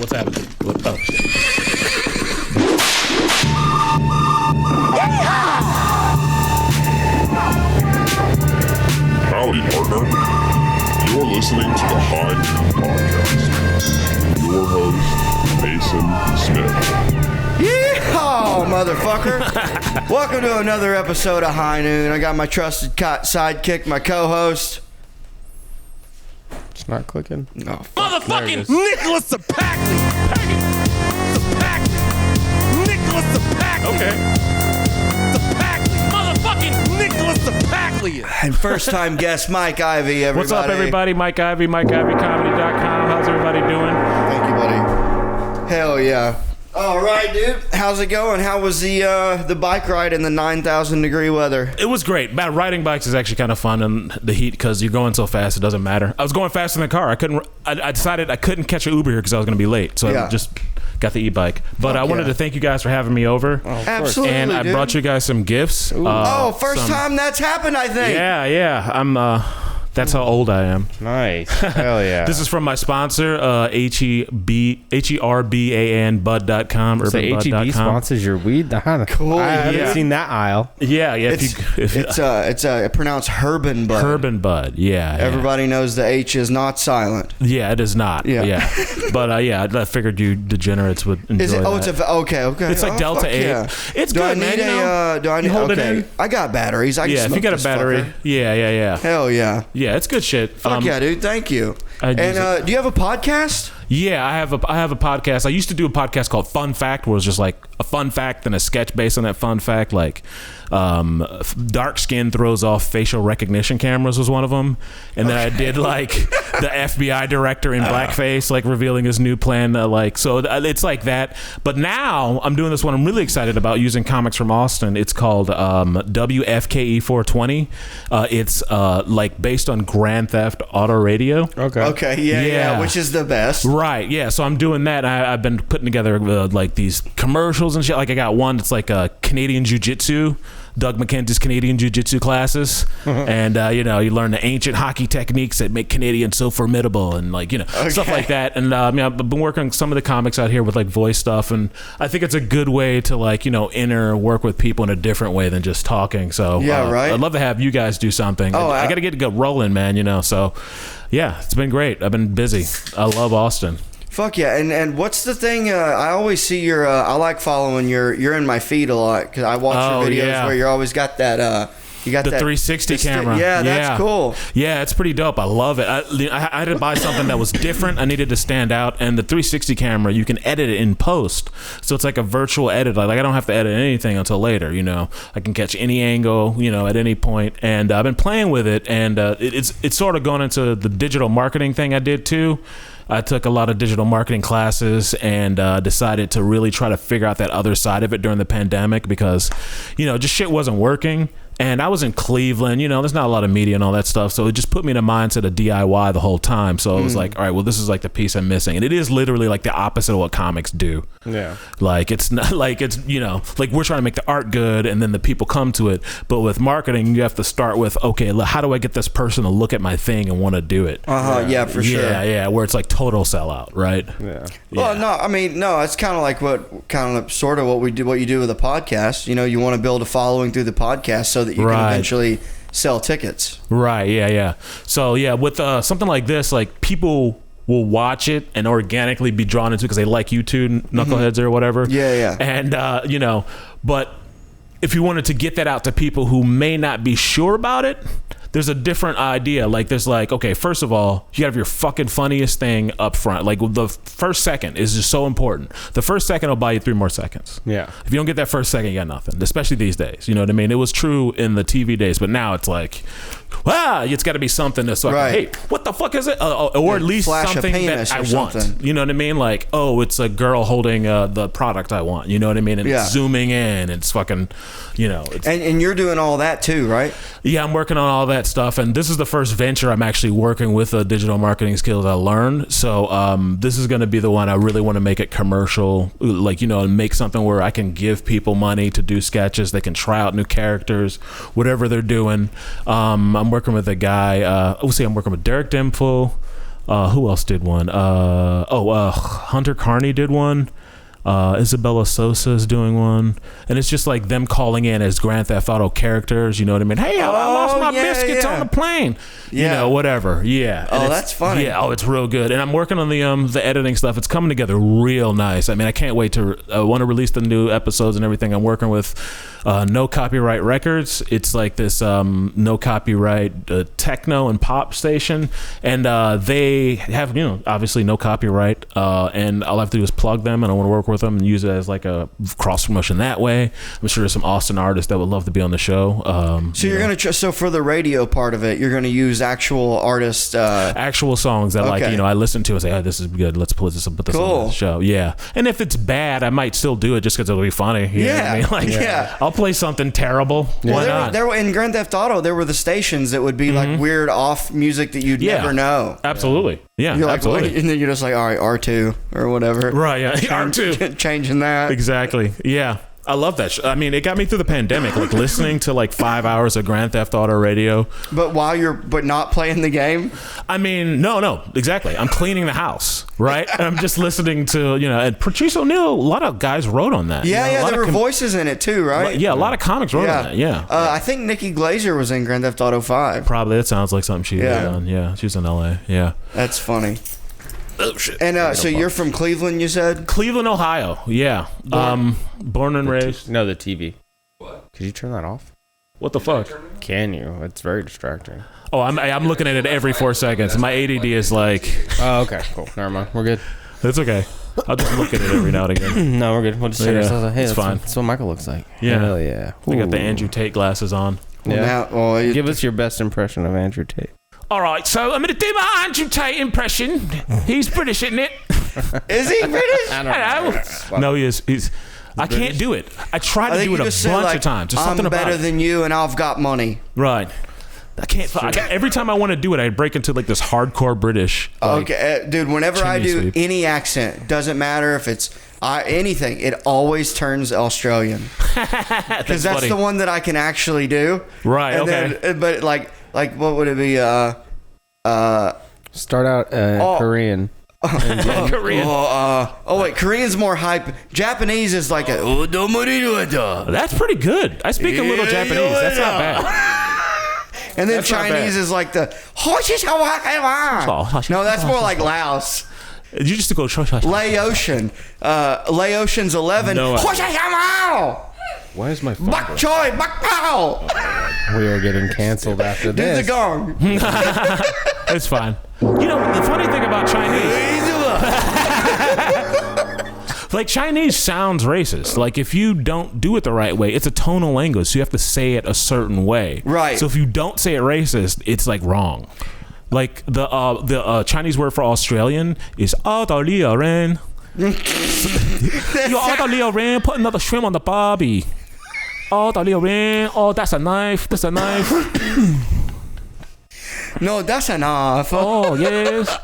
What's happening? Oh, shit. Howdy, partner. You're listening to the High Noon Podcast. Your host, Mason Smith. Yeehaw, motherfucker. Welcome to another episode of High Noon. I got my trusted sidekick, my co-host. It's not clicking. No. Motherfucking Nicholas Ceppaglia. Nicholas Ceppaglia. Okay. Ceppaglia. Motherfucking Nicholas Ceppaglia. And first-time guest, Mike Ivy, everybody. What's up, everybody? Mike Ivy, MikeIvyComedy.com. How's everybody doing? Thank you, buddy. Hell yeah. All right, dude. How's it going? How was the bike ride in the 9,000-degree weather? It was great. Riding bikes is actually kind of fun in the heat because you're going so fast it doesn't matter. I was going fast in the car. I decided I couldn't catch an Uber here because I was going to be late, so I just got the e-bike. But I wanted to thank you guys for having me over. Oh, absolutely, and I brought you guys some gifts. First time that's happened, I think. Yeah. I'm that's how old I am. Nice. Hell yeah. This is from my sponsor, HERBAN Bud.com. So HEB sponsors your weed? Cool. I haven't seen that aisle. Yeah. It's pronounced Herban Bud. Herban Bud. Yeah. Everybody knows the H is not silent. Yeah, it is not. Yeah. But I figured you degenerates would enjoy Is it? Oh, that. it's okay. It's like Delta 8. Yeah. It's do good, I need man. Do I need? You hold okay. it in? I got batteries. I can If smoke you got a this battery. fucker. Yeah. Hell yeah. Yeah, it's good shit. Fuck yeah, dude. Thank you. I'd use And do you have a podcast? Yeah, I have a podcast. I used to do a podcast called Fun Fact, where it was just like a fun fact and a sketch based on that fun fact. Like, dark skin throws off facial recognition cameras was one of them. And then I did like the FBI director in blackface, like revealing his new plan. So it's like that. But now I'm doing this one I'm really excited about using comics from Austin. It's called WFKE 420. It's like based on Grand Theft Auto Radio. Okay. Yeah. Which is the best. Right, yeah. So I'm doing that. I've been putting together like these commercials and shit. Like I got one that's like a Canadian Jiu-Jitsu, Doug McKenzie's Canadian Jiu-Jitsu classes, and you learn the ancient hockey techniques that make Canadians so formidable, and stuff like that. And I've been working on some of the comics out here with like voice stuff, and I think it's a good way to work with people in a different way than just talking. So right. I'd love to have you guys do something. I got to get rolling, man. So. Yeah, it's been great. I've been busy. I love Austin. Fuck yeah. And what's the thing? I always see your, I like following you're in my feed a lot because I watch your videos where you always got that, you got the that 360 camera. Yeah, that's cool. Yeah, it's pretty dope. I love it. I had to buy something that was different. I needed to stand out. And the 360 camera, you can edit it in post. So it's like a virtual edit. Like I don't have to edit anything until later, I can catch any angle, at any point. And I've been playing with it. And it's sort of going into the digital marketing thing I did too. I took a lot of digital marketing classes and decided to really try to figure out that other side of it during the pandemic because, just shit wasn't working. And I was in Cleveland, there's not a lot of media and all that stuff. So it just put me in a mindset of DIY the whole time. So it was like, all right, well, this is like the piece I'm missing. And it is literally like the opposite of what comics do. Yeah. Like it's not like it's, like we're trying to make the art good and then the people come to it. But with marketing, you have to start with, okay, how do I get this person to look at my thing and want to do it? Yeah, for sure. Yeah. Where it's like total sellout, right? Yeah. Well, no, it's kind of like what you do with a podcast. You want to build a following through the podcast so that you can eventually sell tickets. Right. Yeah. So with something like this, like people will watch it and organically be drawn into it because they like you two knuckleheads or whatever. Yeah. And but if you wanted to get that out to people who may not be sure about it, there's a different idea. Like there's okay, first of all, you have your fucking funniest thing up front. Like the first second is just so important. The first second will buy you 3 more seconds. Yeah. If you don't get that first second, you got nothing, especially these days. You know what I mean? It was true in the TV days, but now it's like, it's got to be something that's like, hey, what the fuck is it? Or at least something that I want. You know what I mean? Like, it's a girl holding the product I want. You know what I mean? And it's zooming in. It's fucking, It's, and you're doing all that too, right? Yeah, I'm working on all that stuff. And this is the first venture I'm actually working with the digital marketing skills I learned. So this is going to be the one I really want to make it commercial. Like, make something where I can give people money to do sketches. They can try out new characters, whatever they're doing. I'm working with a guy. I'm working with Derek Dimple. Who else did one? Hunter Carney did one. Isabella Sosa is doing one, and it's just like them calling in as Grand Theft Auto characters. You know what I mean? Hey, I lost my biscuits on the plane. You know, whatever. Yeah. And that's funny. Yeah. Oh, it's real good. And I'm working on the editing stuff. It's coming together real nice. I mean, I can't wait to want to release the new episodes and everything. I'm working with No Copyright Records. It's like this no copyright techno and pop station, and they have obviously no copyright. And all I have to do is plug them, and I want to work with them and use it as like a cross promotion that way. I'm sure there's some Austin artists that would love to be on the show. So you're gonna so for the radio part of it, you're gonna use actual artists, actual songs that like I listen to and say, oh, this is good. Let's put this on the show. Yeah, and if it's bad, I might still do it just because it'll be funny. You know what I mean? Like, I'll play something terrible. Yeah. Why not? There in Grand Theft Auto, there were the stations that would be like weird off music that you'd never know. Absolutely. Yeah, you're like, absolutely. And then you're just like, all right, R2 or whatever. Right, yeah. R2. Changing that. Exactly. Yeah. I love that. I mean, it got me through the pandemic, like listening to like 5 hours of Grand Theft Auto radio. But but not playing the game? I mean, no, exactly. I'm cleaning the house, right? And I'm just listening to, and Patrice O'Neal, a lot of guys wrote on that. Yeah, there were voices in it too, right? Yeah, a lot of comics wrote on that, yeah. I think Nikki Glaser was in Grand Theft Auto 5. Probably. That sounds like something she did on. Yeah, she was in L.A., yeah. That's funny. Oh, shit. And so you're from Cleveland, you said? Cleveland, Ohio. Yeah. Born and raised. No, the TV. What? Could you turn that off? What the fuck? Can you? It's very distracting. Oh, I'm looking at it every 4 seconds. My ADD is like... Oh, okay. Cool. Never mind. We're good. It's okay. I'll just look at it every now and again. No, we're good. We'll just check ourselves out. Hey, it's fine. That's what Michael looks like. Yeah. Hell yeah. We got the Andrew Tate glasses on. Give us your best impression of Andrew Tate. All right, so I'm going to do my Andrew Tate impression. He's British, isn't it? Is he British? I don't know. No, he is. I can't do it. I tried to do it a bunch of times. There's something I'm better about it. than you, and I've got money. Right. I can't. Every time I want to do it, I break into like this hardcore British. Like, okay, dude. Whenever I do any accent, doesn't matter if it's anything. It always turns Australian because that's the one that I can actually do. Right. And okay. Then, but like what would it be? Start out Korean. Korean. Wait, Korean's more hype. Japanese is like That's pretty good. I speak a little Japanese. That's not bad. And then Chinese is like the no, that's more like Laos. You just go Laotian. Laotian's 11. No, Why is my phone? Bak choy, bak pow. We are getting canceled after this. Do the gong. It's fine. The funny thing about Chinese, like Chinese sounds racist. Like if you don't do it the right way, it's a tonal language, so you have to say it a certain way. Right. So if you don't say it racist, it's like wrong. Like the Chinese word for Australian is "Audalia Ren." Audalia Ren, put another shrimp on the barbie. Audalia Ren. Oh, that's a knife. That's a knife. No, that's enough. Oh yes.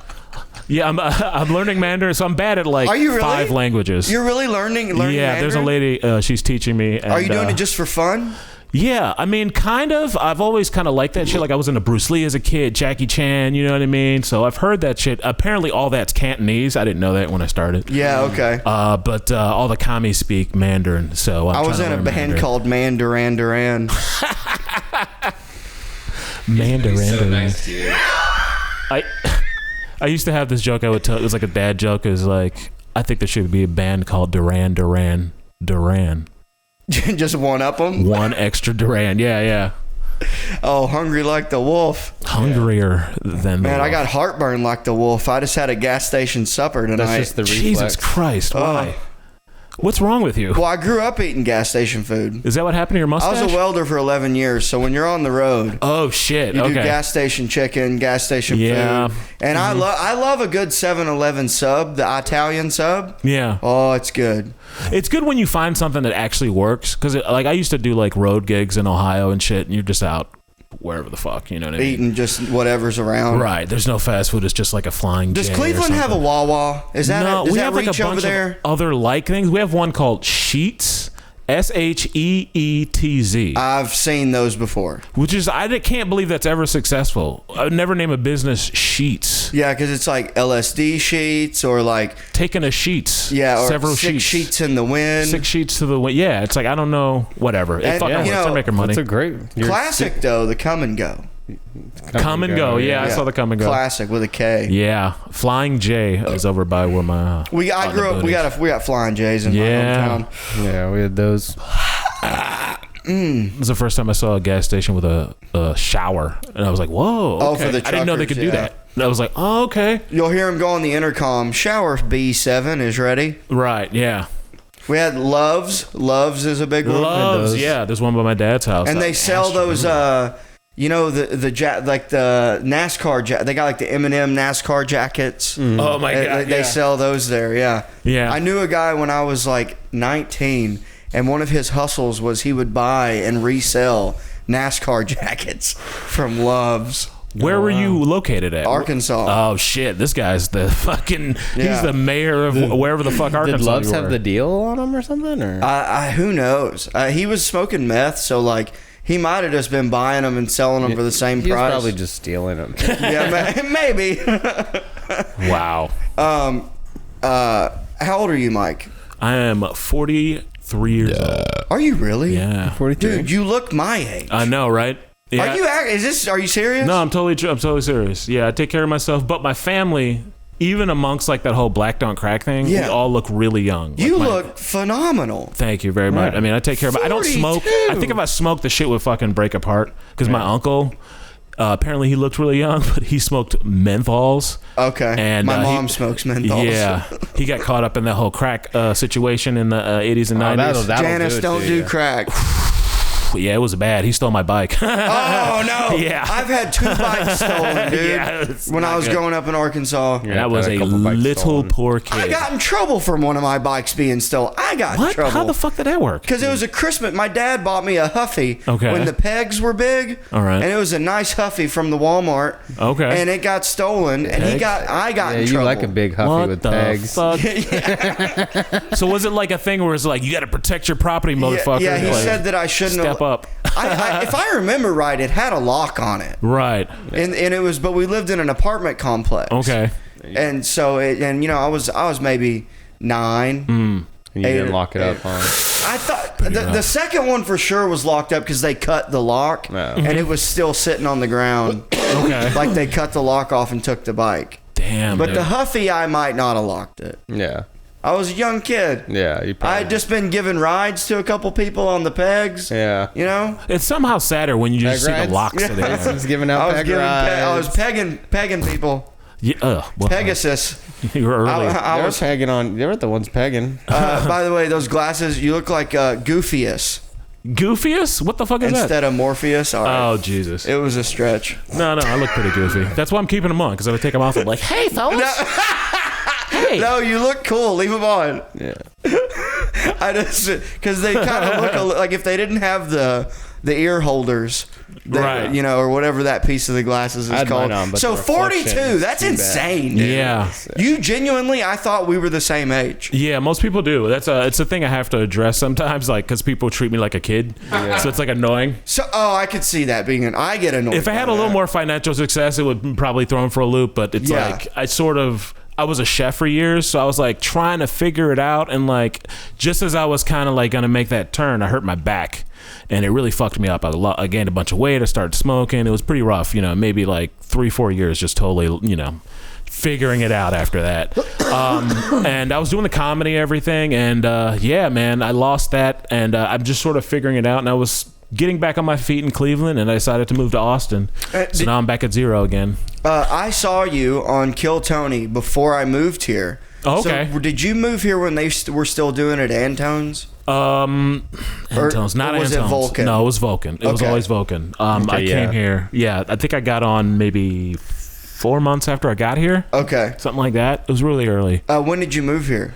Yeah, I'm learning Mandarin, so I'm bad at like 5 languages. You're really learning Mandarin? Yeah, there's a lady, she's teaching me. And, are you doing it just for fun? Yeah, I mean, kind of. I've always kind of liked that shit. Like I was into Bruce Lee as a kid, Jackie Chan, you know what I mean? So I've heard that shit. Apparently all that's Cantonese. I didn't know that when I started. Yeah, okay. But all the commies speak Mandarin, so I was in a band called Mandarin Duran. Mandarin. So nice to you. I used to have this joke I would tell. It was like a dad joke. It was like, I think there should be a band called Duran. Just one up them? One extra Duran. Yeah. Oh, hungry like the wolf. Hungrier than the wolf. I got heartburn like the wolf. I just had a gas station supper tonight. That's just the reflex. Jesus Christ, why? What's wrong with you? Well, I grew up eating gas station food. Is that what happened to your mustache? I was a welder for 11 years, so when you're on the road, oh shit, you do gas station chicken, gas station food, and I love a good 7-Eleven sub, the Italian sub. Yeah. Oh, it's good. It's good when you find something that actually works, because like I used to do like road gigs in Ohio and shit, and you're just out wherever the fuck, you know what I mean? Eating just whatever's around. Right. There's no fast food. It's just like a flying Does Cleveland have a Wawa? Is that no? Does We that have like reach a bunch over there? of other like things. We have one called Sheets, SHEETZ. I've seen those before. Which is, I can't believe that's ever successful. I would never name a business Sheets. Yeah, because it's like LSD sheets or like taking a sheets. Yeah, or several 6 sheets in the wind. 6 sheets to the wind. Yeah, it's like, I don't know, whatever. It fucking works. They're making money. It's a great classic though. The Come and Go. Come and Go. Yeah, I saw the Come and Go. Classic with a K. Yeah, Flying J is over by where my. I grew up. We got Flying J's in my hometown. Yeah, we had those. It was the first time I saw a gas station with a shower, and I was like, "Whoa!" Oh, for the I didn't know they could do that. And I was like, "Oh, okay." You'll hear him go on the intercom. Shower B7 is ready. Right. Yeah. We had Loves. Loves is a big one. Loves. Yeah. There's one by my dad's house. And they sell those. You know the NASCAR. They got like the M&M NASCAR jackets. Oh my god! They sell those there. Yeah. Yeah. I knew a guy when I was like 19. And one of his hustles was he would buy and resell NASCAR jackets from Loves. Where were you located at? Arkansas. Oh shit! This guy's the fucking. He's the mayor of wherever the fuck Arkansas. Did Loves have the deal on him or something? Or who knows? He was smoking meth, so like he might have just been buying them and selling them for the same price. He was probably just stealing them. Yeah, maybe. Wow. How old are you, Mike? I am 43 years old. Are you really? Yeah. 43. Dude, you look my age. I know, right? Yeah. Are you serious? No, I'm totally serious. Yeah, I take care of myself, but my family, even amongst like that whole black don't crack thing, we all look really young. You look phenomenal. Thank you very much. I mean, I take care of. I don't smoke. I think if I smoked, the shit would fucking break apart. Because my uncle, apparently he looked really young, but he smoked menthols. Okay. And my mom smokes menthols. Yeah, he got caught up in that whole crack situation in the 80s and 90s. Janice, don't do crack. Yeah, it was bad. He stole my bike. Oh no! Yeah, I've had 2 bikes stolen, dude. When I was growing up in Arkansas. Yeah, that was a little poor kid. I got in trouble from one of my bikes being stolen. I got in trouble. How the fuck did that work? Because it was a Christmas. My dad bought me a Huffy when the pegs were big. All right. And it was a nice Huffy from the Walmart. Okay. And it got stolen, and I got in trouble. You like a big Huffy with pegs. Fuck? So was it like a thing where it's like you got to protect your property, motherfucker? Yeah, he said that I shouldn't step up. If I remember right, it had a lock on it. Right. And it was, but we lived in an apartment complex. Okay. And so I was maybe 9. And you didn't lock it up, huh? I thought the second one for sure was locked up because they cut the lock and it was still sitting on the ground. Okay. Like they cut the lock off and took the bike. Damn. But the Huffy, I might not have locked it. Yeah. I was a young kid. Yeah, I had just been giving rides to a couple people on the pegs. Yeah. You know? It's somehow sadder when you just see the locks sitting there. I was giving out peg rides. I was pegging people. Yeah, Pegasus. You were early. They were pegging on. They were the ones pegging. By the way, those glasses, you look like Goofius. Goofius? What the fuck is that? Instead of Morpheus. All right. Oh, Jesus. It was a stretch. No, I look pretty goofy. That's why I'm keeping them on, because if I take them off, I'm like, hey, fellas. Hey. No, you look cool. Leave them on. Yeah. I just because they kind of look like if they didn't have the ear holders, right? You know, or whatever that piece of the glasses is called. So 42. That's insane. Dude. Yeah. You genuinely, I thought we were the same age. Yeah, most people do. It's a thing I have to address sometimes, like because people treat me like a kid, so it's like annoying. So I could see that being I get annoyed. If I had a little more financial success, it would probably throw them for a loop. But it's like I was a chef for years, so I was like trying to figure it out, and like just as I was kind of like gonna make that turn, I hurt my back, and it really fucked me up. I gained a bunch of weight. I started smoking. It was pretty rough, maybe like 3-4 years just totally, figuring it out after that. And I was doing the comedy, everything, and yeah, man, I lost that, and I'm just sort of figuring it out, and I was getting back on my feet in Cleveland, and I decided to move to Austin. So now I'm back at zero again. I saw you on Kill Tony before I moved here. Oh, okay. So did you move here when they were still doing it at Antone's? Antone's, not or was Antone's. It Vulcan? No, it was Vulcan. It was always Vulcan. I came here. Yeah, I think I got on maybe 4 months after I got here. Okay. Something like that. It was really early. When did you move here?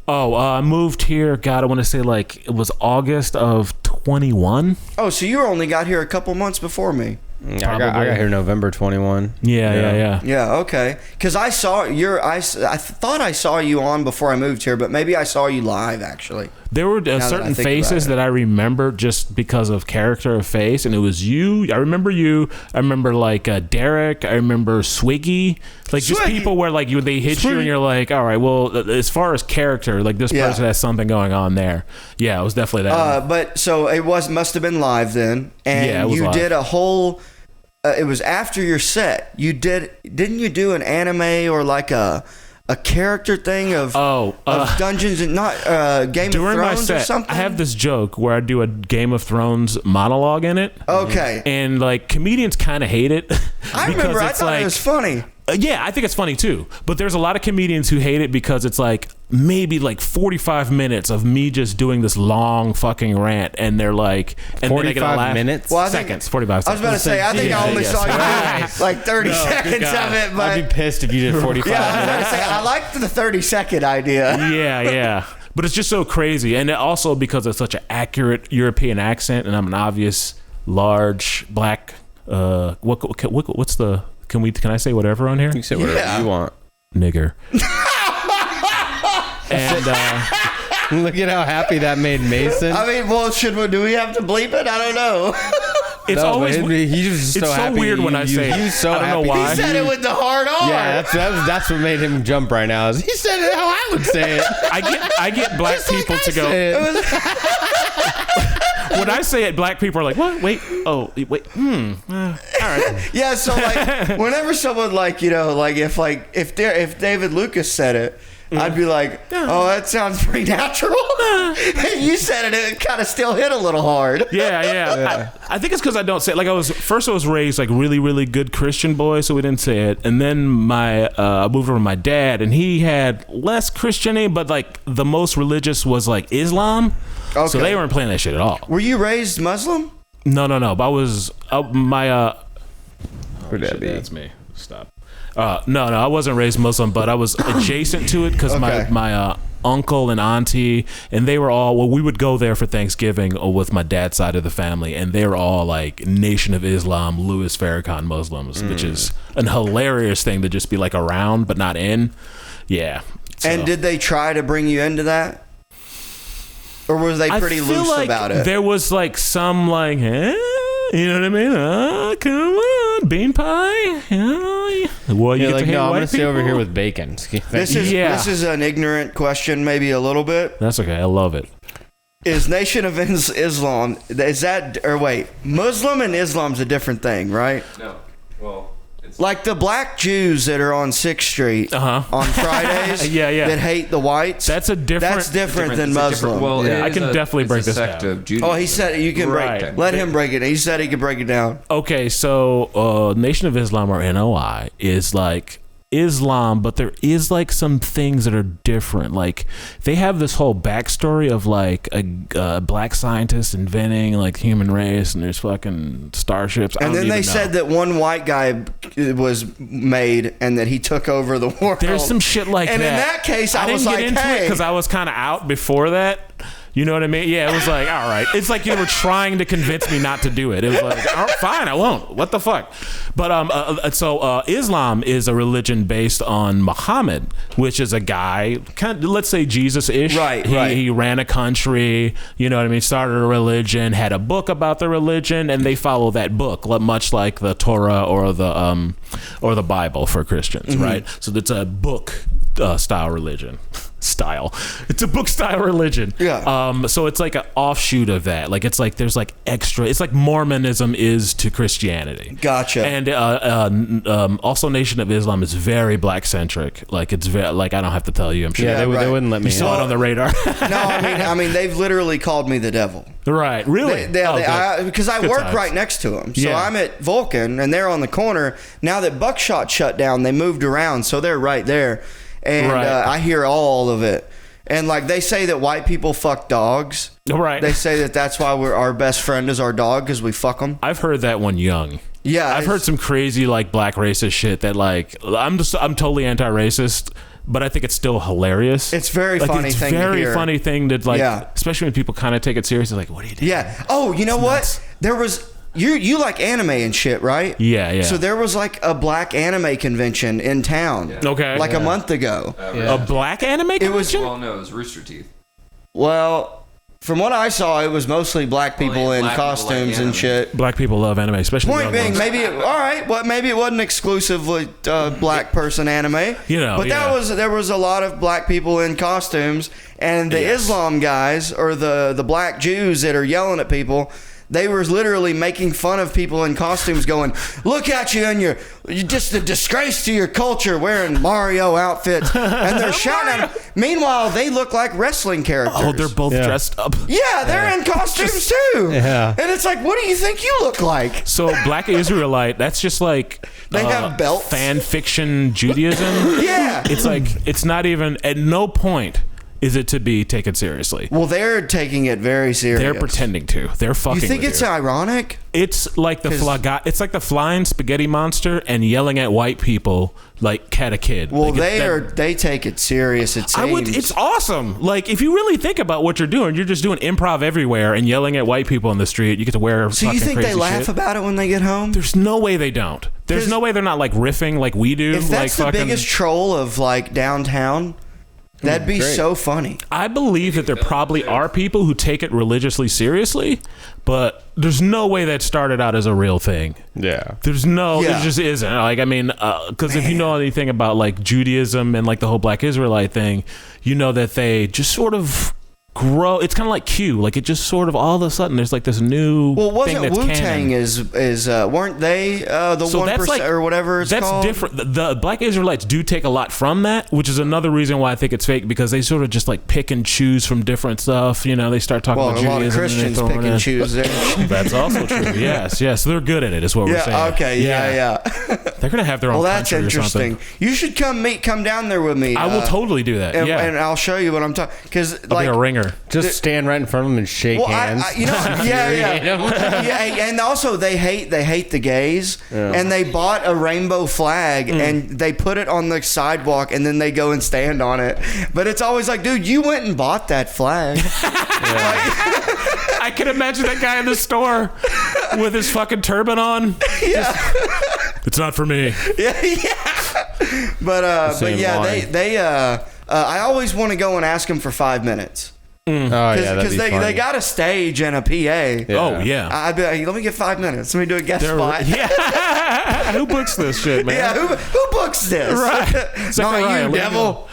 I moved here, God, I want to say like it was August of 21. Oh, so you only got here a couple months before me. I got here November 21. Yeah. Yeah, okay. Because I thought I saw you on before I moved here, but maybe I saw you live, actually. There were certain faces that I remember just because of character of face, and it was you. I remember you. I remember like Derek. I remember Swiggy. Like just people where like they hit you and you're like, all right, well, as far as character, like this person has something going on there. Yeah, it was definitely that. But so it must have been live then, and you did a whole. It was after your set. Didn't you do an anime or like a character thing of Dungeons and not Game of Thrones my set, or something? I have this joke where I do a Game of Thrones monologue in it. Okay. And like comedians kind of hate it. I remember. I thought it was funny. Yeah, I think it's funny too. But there's a lot of comedians who hate it because it's like maybe like 45 minutes of me just doing this long fucking rant, and they're like, and 45 minutes? Well, seconds, 45 seconds. I was about to say, I think I only saw you do like 30 seconds of it, but I'd be pissed if you did 45 yeah, I was about minutes. to say, I liked the 30-second idea. Yeah. But it's just so crazy, and also because it's such an accurate European accent, and I'm an obvious large black. What's the? Can I say whatever on here? You can say whatever you want. Nigger. And look at how happy that made Mason. I mean, well, do we have to bleep it? I don't know. It's always he's just so it's happy. So weird when I say it. He's so I don't happy. know why. He said it with the hard R. Yeah, that's what made him jump right now. He said it how I would say it. I get black people to go. When I say it, black people are like, what? Wait. Oh, wait. All right. Yeah. So like, whenever someone like if David Lucas said it, I'd be like, oh, that sounds pretty natural. You said it, it kind of still hit a little hard. Yeah. I think it's because I don't say it. Like I was raised like really, really good Christian boy, so we didn't say it. And then I moved over to my dad, and he had less Christianity, but like the most religious was like Islam. Okay. So they weren't playing that shit at all. Were you raised Muslim? No. But I was my. Who'd that be? That's me. Stop. No, I wasn't raised Muslim, but I was adjacent to it because my uncle and auntie, and they were all, well, we would go there for Thanksgiving with my dad's side of the family, and they were all like Nation of Islam, Louis Farrakhan Muslims, which is an hilarious thing to just be like around but not in. Yeah. So. And did they try to bring you into that? Or was they pretty loose about it? There was like some like, you know what I mean? Come on, bean pie. Well, you get like, to no, I'm gonna stay over here with bacon. This is an ignorant question, maybe a little bit. That's okay. I love it. Is Nation of Islam, is that, or wait, Muslim and Islam's a different thing, right? No. Well, it's like the black Jews that are on 6th Street on Fridays that hate the whites. That's different than Muslim. Well, I can definitely break this down. Oh, he said you can let him break it. He said he can break it down. Okay, so Nation of Islam, or NOI, is like Islam, but there is like some things that are different. Like they have this whole backstory of like a black scientist inventing like human race, and there's fucking starships. And then they said that one white guy was made and that he took over the world. There's some shit like that. And in that case, I was didn't like, get into it because I was kind of out before that. You know what I mean? Yeah, it was like, all right. It's like you were trying to convince me not to do it. It was like, oh, fine, I won't. What the fuck? But so Islam is a religion based on Muhammad, which is a guy, kind of, let's say Jesus-ish. Right. He ran a country, you know what I mean? Started a religion, had a book about the religion, and they follow that book, much like the Torah or the Bible for Christians, right? So it's a book style religion. It's a book style religion. Yeah. So it's like an offshoot of that. Like it's like there's like extra. It's like Mormonism is to Christianity. Gotcha. And also Nation of Islam is very black centric. Like it's very like I don't have to tell you. I'm sure. Yeah, they wouldn't let me. You saw it on the radar. No, I mean they've literally called me the devil. Right. Really? Because I Good work times. right next to them. So Yeah. I'm at Vulcan and they're on the corner. Now that Buckshot shut down, they moved around, so they're right there. And I hear all of it. And like they say that white people fuck dogs. Right. They say that that's why our best friend is our dog, because we fuck them. I've heard that one young. Yeah. I've heard some crazy like black racist shit that like I'm totally anti-racist, but I think it's still hilarious. It's very funny it's thing to very hear. funny thing to like, especially when people kind of take it seriously. Like, what are you doing? Yeah. Oh, you know what? Nuts. There was You like anime and shit, right? Yeah. So there was like a black anime convention in town. Yeah. Okay. Like a month ago. A black anime convention? Well, no, it was Rooster Teeth. Well, from what I saw, it was mostly black people in black people like costumes and anime. shit. Black people love anime, especially Point young being, ones. maybe it wasn't exclusively black person anime. You know, but yeah. there was a lot of black people in costumes, and the Islam guys or the black Jews that are yelling at people. They were literally making fun of people in costumes, going, "Look at you, and you're just a disgrace to your culture, wearing Mario outfits." And they're shouting at them. Meanwhile, they look like wrestling characters. Oh, they're both dressed up. Yeah, they're in costumes too. Yeah. And it's like, what do you think you look like? So Black Israelite, that's just like They have belts. fan fiction Judaism. Yeah. It's like, it's not even, at no point is it to be taken seriously. Well, they're taking it very serious. They're pretending to. They're fucking You think with it's you. ironic? It's like it's like the flying spaghetti monster and yelling at white people like cat a kid. Well, like they take it serious. It seems. It's awesome. Like, if you really think about what you're just doing improv everywhere and yelling at white people in the street. You get to wear So you think crazy they laugh shit. about it when they get home? There's no way they don't. There's no way they're not like riffing like we do. If that's like the biggest troll of like downtown, that'd be so funny. I believe that there probably are people who take it religiously seriously, but there's no way that started out as a real thing. Yeah. There just isn't. Like, I mean, because if you know anything about like Judaism and like the whole Black Israelite thing, you know that they just sort of grow. It's kind of like Q. Like, it just sort of all of a sudden there's like this new. Well, thing wasn't that's Wu Tang canon. weren't they the So 1% that's like, or whatever it's that's called? different. The Black Israelites do take a lot from that, which is another reason why I think it's fake, because they sort of just like pick and choose from different stuff. You know, they start talking about a lot Judaism. of Christians pick and choose there. That's also true. Yes. So they're good at it, is what we're saying. Okay. Yeah. They're gonna have their own. Well, that's country or interesting. something. You should come down there with me. I will totally do that. and, Yeah, and I'll show you what I'm talking. Because I'll be like a ringer. Just stand right in front of them and shake hands. Yeah, and also they hate the gays, and they bought a rainbow flag and they put it on the sidewalk, and then they go and stand on it. But it's always like, dude, you went and bought that flag. I can imagine that guy in the store with his fucking turban on. Yeah, It's not for me. yeah. But yeah, line. they I always want to go and ask them for 5 minutes. Oh, yeah, that'd Because be they funny. got a stage and a PA. Yeah. Oh yeah. I'd be like, let me get 5 minutes. Let me do a guest spot. Yeah. Who books this shit, man? Yeah, who books this? Right. Not Zechariah, you, let me devil.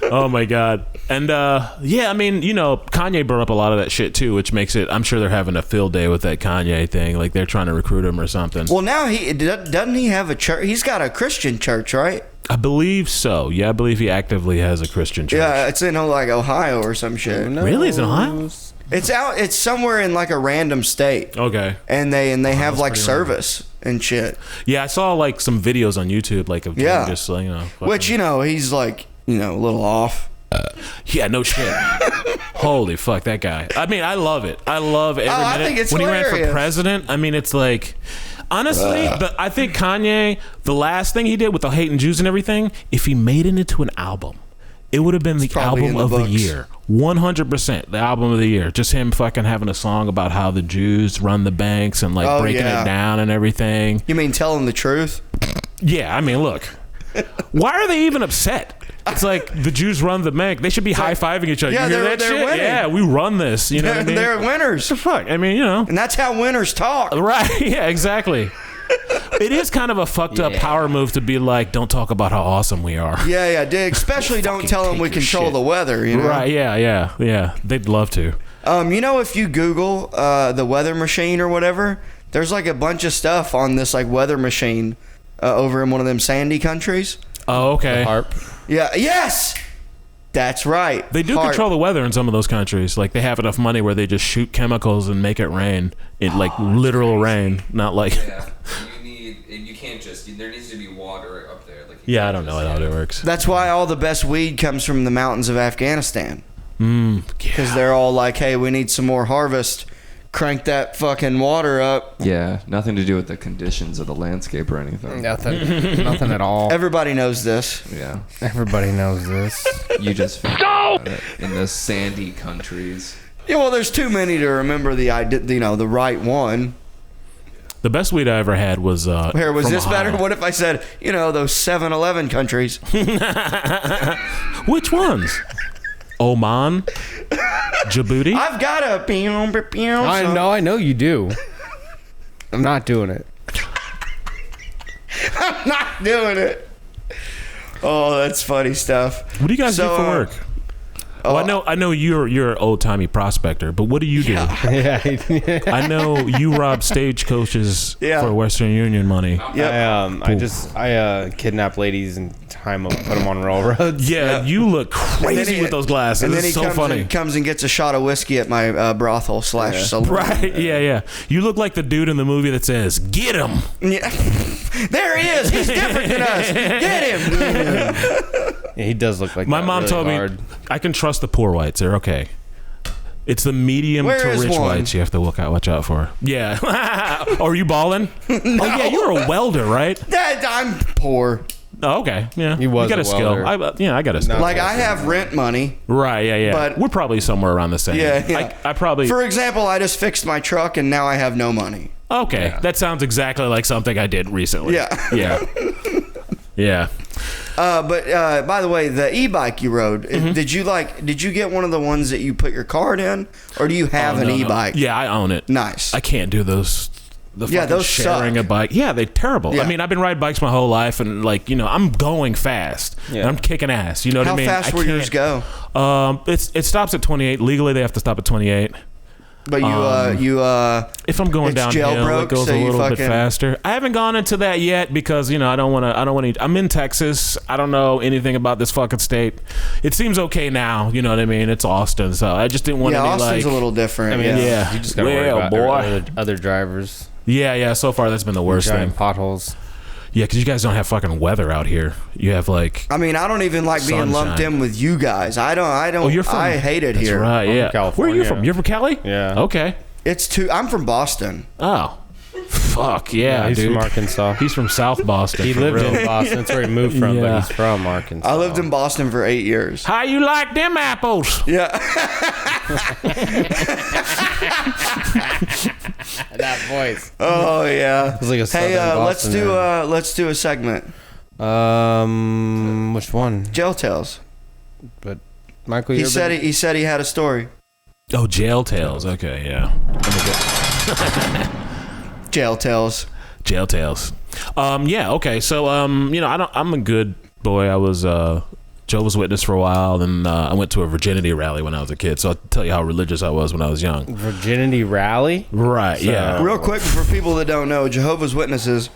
Oh my god. And yeah, I mean, you know, Kanye brought up a lot of that shit too, which makes it, I'm sure they're having a field day with that Kanye thing, like they're trying to recruit him or something. Well, now doesn't he have a church? He's got a Christian church, right? I believe so. Yeah, I believe he actively has a Christian church. Yeah, it's in like Ohio or some shit. Really? Is it Ohio? It's somewhere in like a random state. Okay. And they have like pretty service and shit. Yeah, I saw like some videos on YouTube, like of him just, you know, fucking- Which, you know, he's like, you know, a little off. yeah, no shit. Holy fuck, that guy. I mean, I love it. I love every minute. I think it's when he ran hilarious. for president, I mean, it's like, honestly, I think Kanye, the last thing he did with the hating Jews and everything, if he made it into an album, it would have been the probably album in the of the books. year. 100% the album of the year. Just him fucking having a song about how the Jews run the banks and like breaking it down and everything. You mean telling the truth? Yeah, I mean, look. Why are they even upset? It's like the Jews run the bank. They should be high-fiving each other. Yeah, you hear they're that shit? winning. Yeah, we run this. You know what I mean? They're winners. The fuck? I mean, you know. And that's how winners talk. Right. Yeah, exactly. It is kind of a fucked up power move to be like, don't talk about how awesome we are. Yeah, dig. Especially don't tell them we take your control shit. the weather, you know? Right. Yeah. They'd love to. You know, if you Google the weather machine or whatever, there's like a bunch of stuff on this like weather machine over in one of them sandy countries. Oh, okay. Harp. Yeah. Yes. That's right. They do control the weather in some of those countries. Like, they have enough money where they just shoot chemicals and make it rain. Like literal rain, not like... Yeah, you can't just. There needs to be water up there. Like, Yeah, I don't know how it works. That's why all the best weed comes from the mountains of Afghanistan. Yeah. Because they're all like, hey, we need some more harvest. Crank that fucking water up. Yeah, nothing to do with the conditions of the landscape or anything. Nothing at all. Everybody knows this. Yeah, Everybody knows this. you just found out in the sandy countries. Yeah, well, there's too many to remember the right one. The best weed I ever had was Here, was from this Ohio. better? What if I said, those 7-Eleven countries? Which ones? Oman, Djibouti. I've got a I know you do. I'm not doing it. I'm not doing it. Oh, that's funny stuff. What do you guys do for work? I know you're an old timey prospector, but what do you do? Yeah. I know you rob stagecoaches for Western Union money. Yep. I kidnap ladies and time them, put them on railroads. Yeah, you look crazy with those glasses. And then it's he so funny. comes and gets a shot of whiskey at my brothel / saloon. Right? Yeah. You look like the dude in the movie that says, "Get him." Yeah. There he is. He's different than us. Get him. Yeah, he does look like My that mom really told hard. me I can trust the poor whites. They're okay. It's the medium Where to is rich one? whites you have to watch out for. Yeah. Are you balling? No. Oh yeah, you're a welder, right? I'm poor. Oh, okay. Yeah. He was You got a a skill. welder. I got a skill. Like, I have rent money. Right. Yeah. But- we're probably somewhere around the same. Yeah. I probably. For example, I just fixed my truck and now I have no money. Okay, that sounds exactly like something I did recently. Yeah. Yeah. But by the way, the e-bike you rode, Mm-hmm. did you get one of the ones that you put your card in, or do you have an No. e-bike? Yeah, I own it. Nice. I can't do those. Those sharing suck. a bike. Yeah, they're terrible. Yeah. I mean, I've been riding bikes my whole life, and I'm going fast. Yeah. And I'm kicking ass. You know what How I mean? fast I will yours can't- go? It stops at 28. Legally, they have to stop at 28. But you If I'm going It's downhill, jailbroke, it goes so a you little bit fucking- faster. I haven't gone into that yet because I don't want to. I'm in Texas. I don't know anything about this fucking state. It seems okay now. You know what I mean? It's Austin, so I just didn't want any Austin's a little different. I mean, Yeah. you just gotta worry Well, about boy. other drivers. Yeah. So far, that's been the worst Giant thing. potholes. Yeah, because you guys don't have fucking weather out here. You have like. I mean, I don't even like being lumped Sunshine. in with you guys. I don't. Oh, you're from. I hate it That's here. right. I'm Yeah. from Where are you California. from? You're from Cali? Yeah. Okay. I'm from Boston. Oh. Fuck yeah, He's dude. from Arkansas. He's from South Boston. He for lived real. in Boston. That's where he moved from, Yeah. but he's from Arkansas. I lived in Boston for 8 years. How you like them apples? Yeah. that voice. Oh yeah. It's like a Hey, Southern let's Boston do a segment. Which one? Jail Tales. But Michael, He said he had a story. Oh, Jail Tales. Okay, yeah. Jail Tales. Jail Tales. Yeah. Okay. So, I'm a good boy. I was Jehovah's Witness for a while, then I went to a virginity rally when I was a kid. So I'll tell you how religious I was when I was young. Virginity rally? Right. Yeah. Real quick, for people that don't know, Jehovah's Witnesses,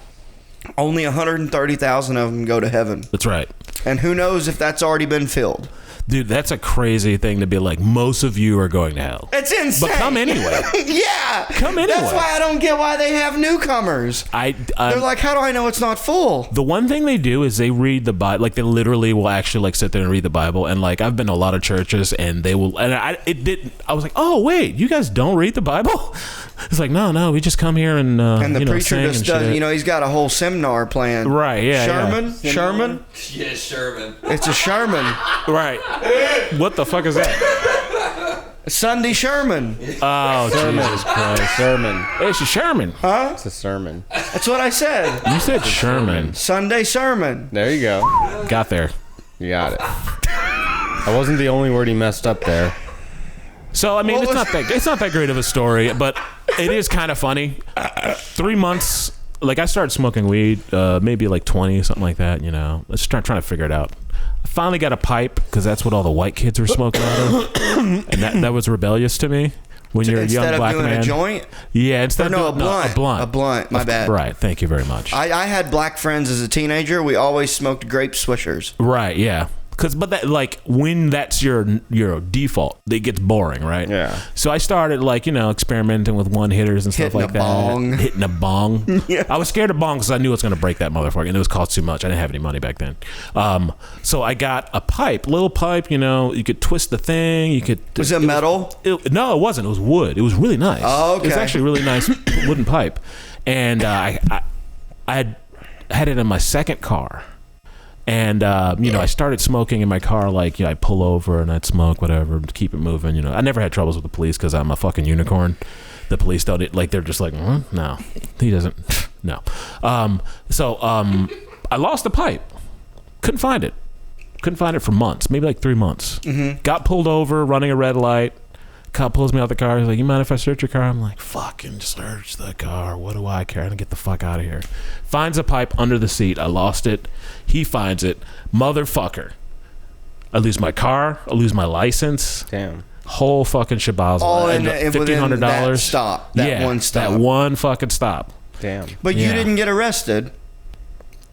only 130,000 of them go to heaven. That's right. And who knows if that's already been filled. Dude, that's a crazy thing to be like, most of you are going to hell. It's insane. But come anyway. Yeah. Come anyway. That's why I don't get why they have newcomers. They're like, how do I know it's not full? The one thing they do is they read the Bible. Like, they literally will actually like sit there and read the Bible. And like, I've been to a lot of churches, and they will. And I was like, oh wait, you guys don't read the Bible? It's like, no, we just come here and And the preacher sing just and does. shit. He's got a whole seminar planned. Right? Yeah. Sherman. Yeah, Sherman. It's a Sherman. Yeah. Right. What the fuck is that? Sunday Sherman. Oh, Jesus Christ. Sermon. It's a Sherman. Huh? It's a sermon. That's what I said. You said Sherman. Sunday sermon. There you go. Got there. You got it. I wasn't the only word he messed up there. So I mean, What it's not that great of a story, but it is kind of funny. 3 months, like I started smoking weed, maybe like 20, something like that. Let's start trying to figure it out. I finally got a pipe because that's what all the white kids were smoking out of, and that was rebellious to me. When you're a young black man, instead of doing a joint. Yeah, instead of a blunt. a blunt. A blunt. My bad. Right. Thank you very much. I had black friends as a teenager. We always smoked grape swishers. Right. Yeah. But that, like, when that's your default, it gets boring, right? Yeah. So I started experimenting with one hitters and stuff like that. Hitting a bong. Yeah. I was scared of bong because I knew it was going to break that motherfucker, and it was cost too much. I didn't have any money back then. So I got a pipe, little pipe. You could twist the thing. You could. Was it metal? No, it wasn't. It was wood. It was really nice. Oh, okay. It was actually a really nice wooden pipe, and I had it in my second car. And, I started smoking in my car, like, I'd pull over and I'd smoke, whatever, to keep it moving, I never had troubles with the police because I'm a fucking unicorn. The police don't like. They're just like, no, he doesn't. No. So I lost the pipe. Couldn't find it for months, maybe like 3 months. Got pulled over running a red light. Cop pulls me out the car. He's like, you mind if I search your car? I'm like, fucking search the car. What do I care? I'm gonna get the fuck out of here. Finds a pipe under the seat. I lost it. He finds it. Motherfucker. I lose my car. I lose my license. Damn. Whole fucking shabazzle. All in $1,500. That stop. That one stop. That one fucking stop. Damn. But you didn't get arrested.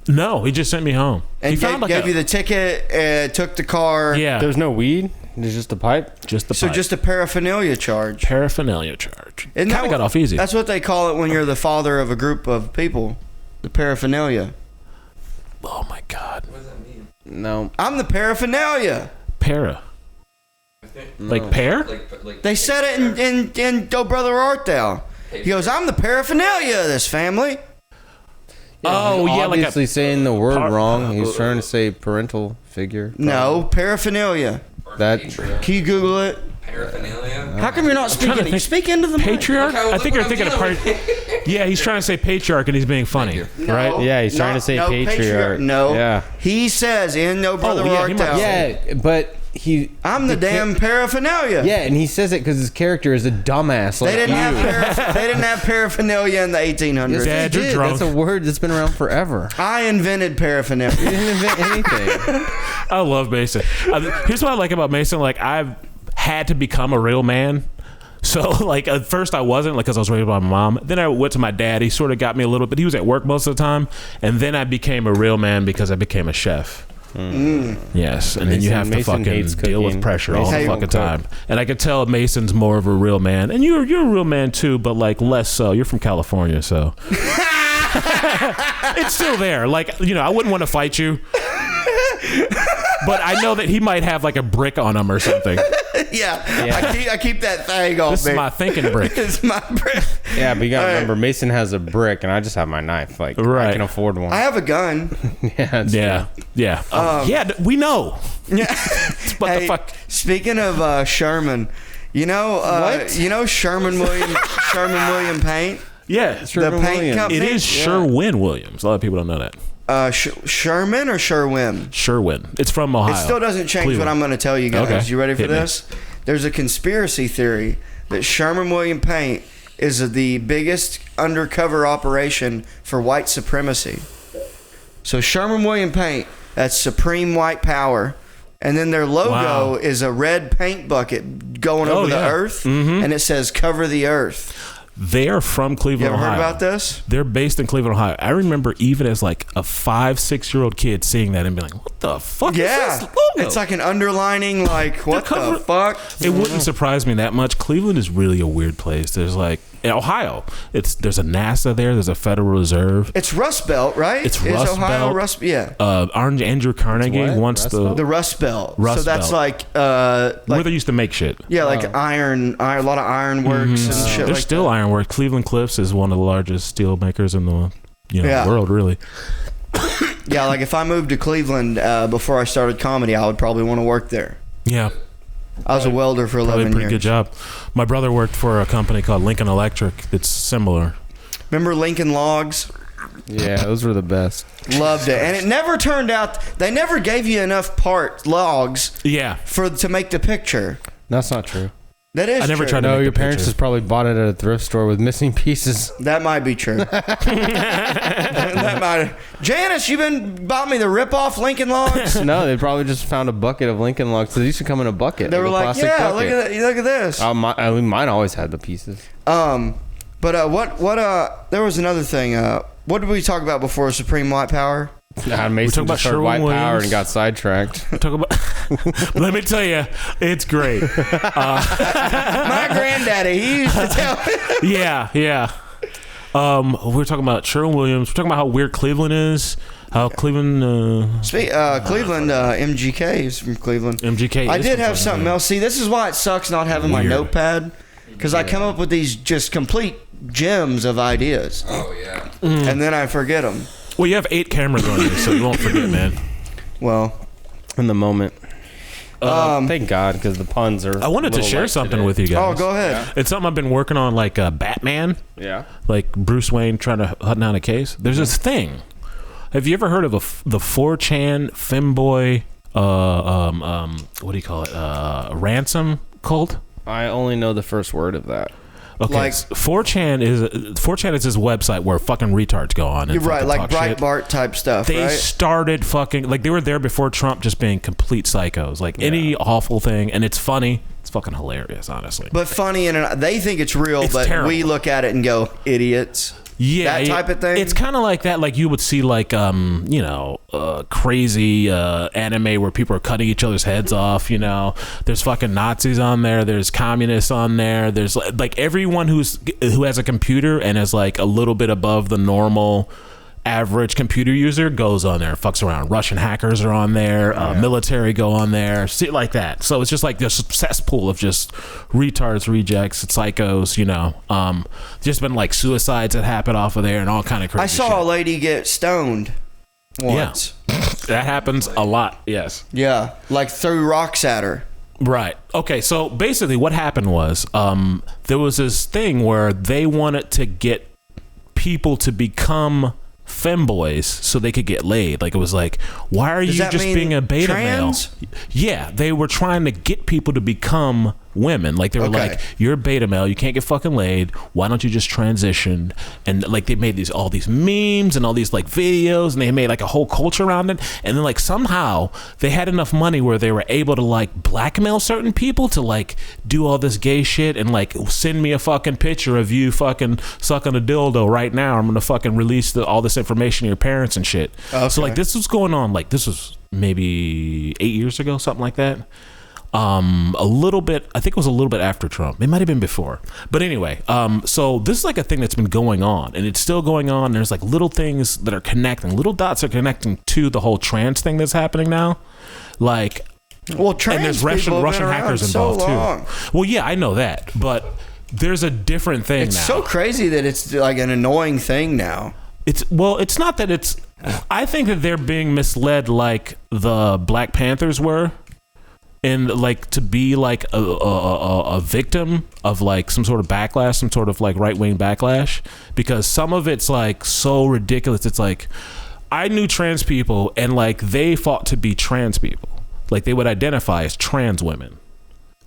No, he just sent me home. And he gave you the ticket, took the car. Yeah. There's no weed? There's just a pipe? Just the pipe. So just a paraphernalia charge. Kind of got off easy. That's what they call it when you're the father of a group of people. The paraphernalia. Oh my God. What does that mean? No. I'm the paraphernalia. Para. Like pear? Like They said it in Oh Brother Art Thou. He goes, I'm the paraphernalia of this family. Obviously saying the word wrong. He's trying to say parental figure. No, paraphernalia. That Can you Google it? Paraphernalia? How come you're not speaking? You speak into the mic. Patriarch? I think you're thinking of part. Yeah, he's trying to say patriarch and he's being funny, right? Yeah, he's trying to say patriarch. No. Yeah. He says in No Brother Art Thou. Yeah, but I'm the damn paraphernalia. Yeah, and he says it because his character is a dumbass. Like They didn't have paraphernalia in the 1800s. Dad, you're drunk. That's a word that's been around forever. I invented paraphernalia. He didn't invent anything. I love Mason. Here's what I like about Mason. Like, I've had to become a real man. So, like, at first I wasn't, like, because I was raised by my mom. Then I went to my dad. He sort of got me a little bit. He was at work most of the time. And then I became a real man because I became a chef. Yes, and then you have to fucking deal with pressure all the fucking time. And I could tell Mason's more of a real man, and you're a real man too, but like less so. You're from California, so it's still there. Like, you know, I wouldn't want to fight you, but I know that he might have like a brick on him or something. Yeah. I keep that thing on. This is my thinking brick. It's my brick. Yeah, but you gotta remember, Mason has a brick, and I just have my knife. Like, I can afford one. I have a gun. Yeah. We know. Yeah. What the fuck? Speaking of Sherman, you know Sherwin-William paint. Yeah, the paint company. It is Sherwin-Williams. A lot of people don't know that. Sherman or Sherwin? Sherwin. It's from Ohio. It still doesn't change Cleveland. what I'm going to tell you guys. Okay. You ready for this? There's a conspiracy theory that Sherwin-William paint is the biggest undercover operation for white supremacy. So Sherwin-William paint, that's supreme white power. And then their logo is a red paint bucket going over the earth, and it says "Cover the Earth." They are from Cleveland, Ohio. You ever heard about this? They're based in Cleveland, Ohio. I remember even as like a 5-6-year-old kid seeing that and being like, "What the fuck is this logo?" It's like an underlining, like, what the fuck? It wouldn't surprise me that much. Cleveland is really a weird place. There's like in Ohio, there's a NASA there. There's a Federal Reserve. It's Rust Belt, right? It's Rust Ohio Belt. Rust, yeah. Andrew Carnegie wants the Rust Belt. Rust so that's Belt. like where they used to make shit. Yeah, like iron, a lot of iron works and shit. There's like still that. iron work. Cleveland Cliffs is one of the largest steel makers in the world, really. Yeah, like if I moved to Cleveland before I started comedy, I would probably want to work there. Yeah. I was a welder for 11 years. Pretty good job. My brother worked for a company called Lincoln Electric that's similar. Remember Lincoln Logs? Yeah, those were the best. Loved it. And it never turned out, they never gave you enough logs to make the picture. That's not true. That is I never true. tried to No, make your the parents picture. just probably bought it at a thrift store with missing pieces. That might be true. Janice, you bought me the rip-off Lincoln Logs? No, they probably just found a bucket of Lincoln Logs. They used to come in a bucket. They were like, plastic yeah, bucket. look at this. Mine always had the pieces. But there was another thing. What did we talk about before Supreme White Power? Mason just heard white power and got sidetracked. Talk about. Let me tell you, it's great. My granddaddy, he used to tell me. Yeah. We're talking about Sherwin-Williams. We're talking about how weird Cleveland is. How Cleveland. Cleveland, MGK is from Cleveland. MGK. I did have something else. See, this is why it sucks not having my notepad, because I come up with these just complete gems of ideas. Oh yeah. And then I forget them. Well, you have 8 cameras on you, so you won't forget, man. Well, in the moment. Thank God, because the puns are. I wanted to share something with you guys. Oh, go ahead. Yeah. It's something I've been working on, like Batman. Yeah. Like Bruce Wayne trying to hunt down a case. There's this thing. Have you ever heard of the 4chan femboy? What do you call it? Ransom cult. I only know the first word of that. Okay, like 4chan is this website where fucking retards go on. And you're right, like Breitbart shit. Type stuff. They right? started fucking like they were there before Trump, just being complete psychos. Like any awful thing, and it's funny. It's fucking hilarious, honestly. But funny, and they think it's real, It's but terrible. we look at it and go, idiots. Yeah, that type of thing. It's kind of like that. Like you would see, like crazy anime where people are cutting each other's heads off. You know, there's fucking Nazis on there. There's communists on there. There's like everyone who has a computer and is like a little bit above the normal average computer user goes on there, fucks around. Russian hackers are on there. Military go on there. Shit like that. So it's just like this cesspool of just retards, rejects, psychos. You know, just been like suicides that happen off of there and all kind of crazy. I saw shit. a lady get stoned once. Yeah. That happens a lot. Yes. Yeah, like threw rocks at her. Right. Okay. So basically, what happened was there was this thing where they wanted to get people to become femboys so they could get laid. Like it was like, why are you just being a beta trans? male? Yeah, they were trying to get people to become women. Like they were like, you're a beta male, you can't get fucking laid. Why don't you just transition? And like they made all these memes and all these like videos, and they made like a whole culture around it. And then like somehow they had enough money where they were able to like blackmail certain people to like do all this gay shit and like send me a fucking picture of you fucking sucking a dildo right now. I'm gonna fucking release all this information to your parents and shit. Okay. So like this was going on, like this was maybe 8 years ago, something like that. A little bit, I think it was a little bit after Trump. It might have been before. But anyway, so this is like a thing that's been going on, and it's still going on. There's like little things that are connecting, little dots are connecting to the whole trans thing that's happening now. Like, well, trans and there's Russian hackers involved too. Well, yeah, I know that, but there's a different thing now. It's so crazy that it's like an annoying thing now. It's not that it's, I think that they're being misled like the Black Panthers were. And like to be like a victim of like some sort of backlash, some sort of like right-wing backlash, because some of it's like so ridiculous. It's like I knew trans people and like they fought to be trans people. Like they would identify as trans women,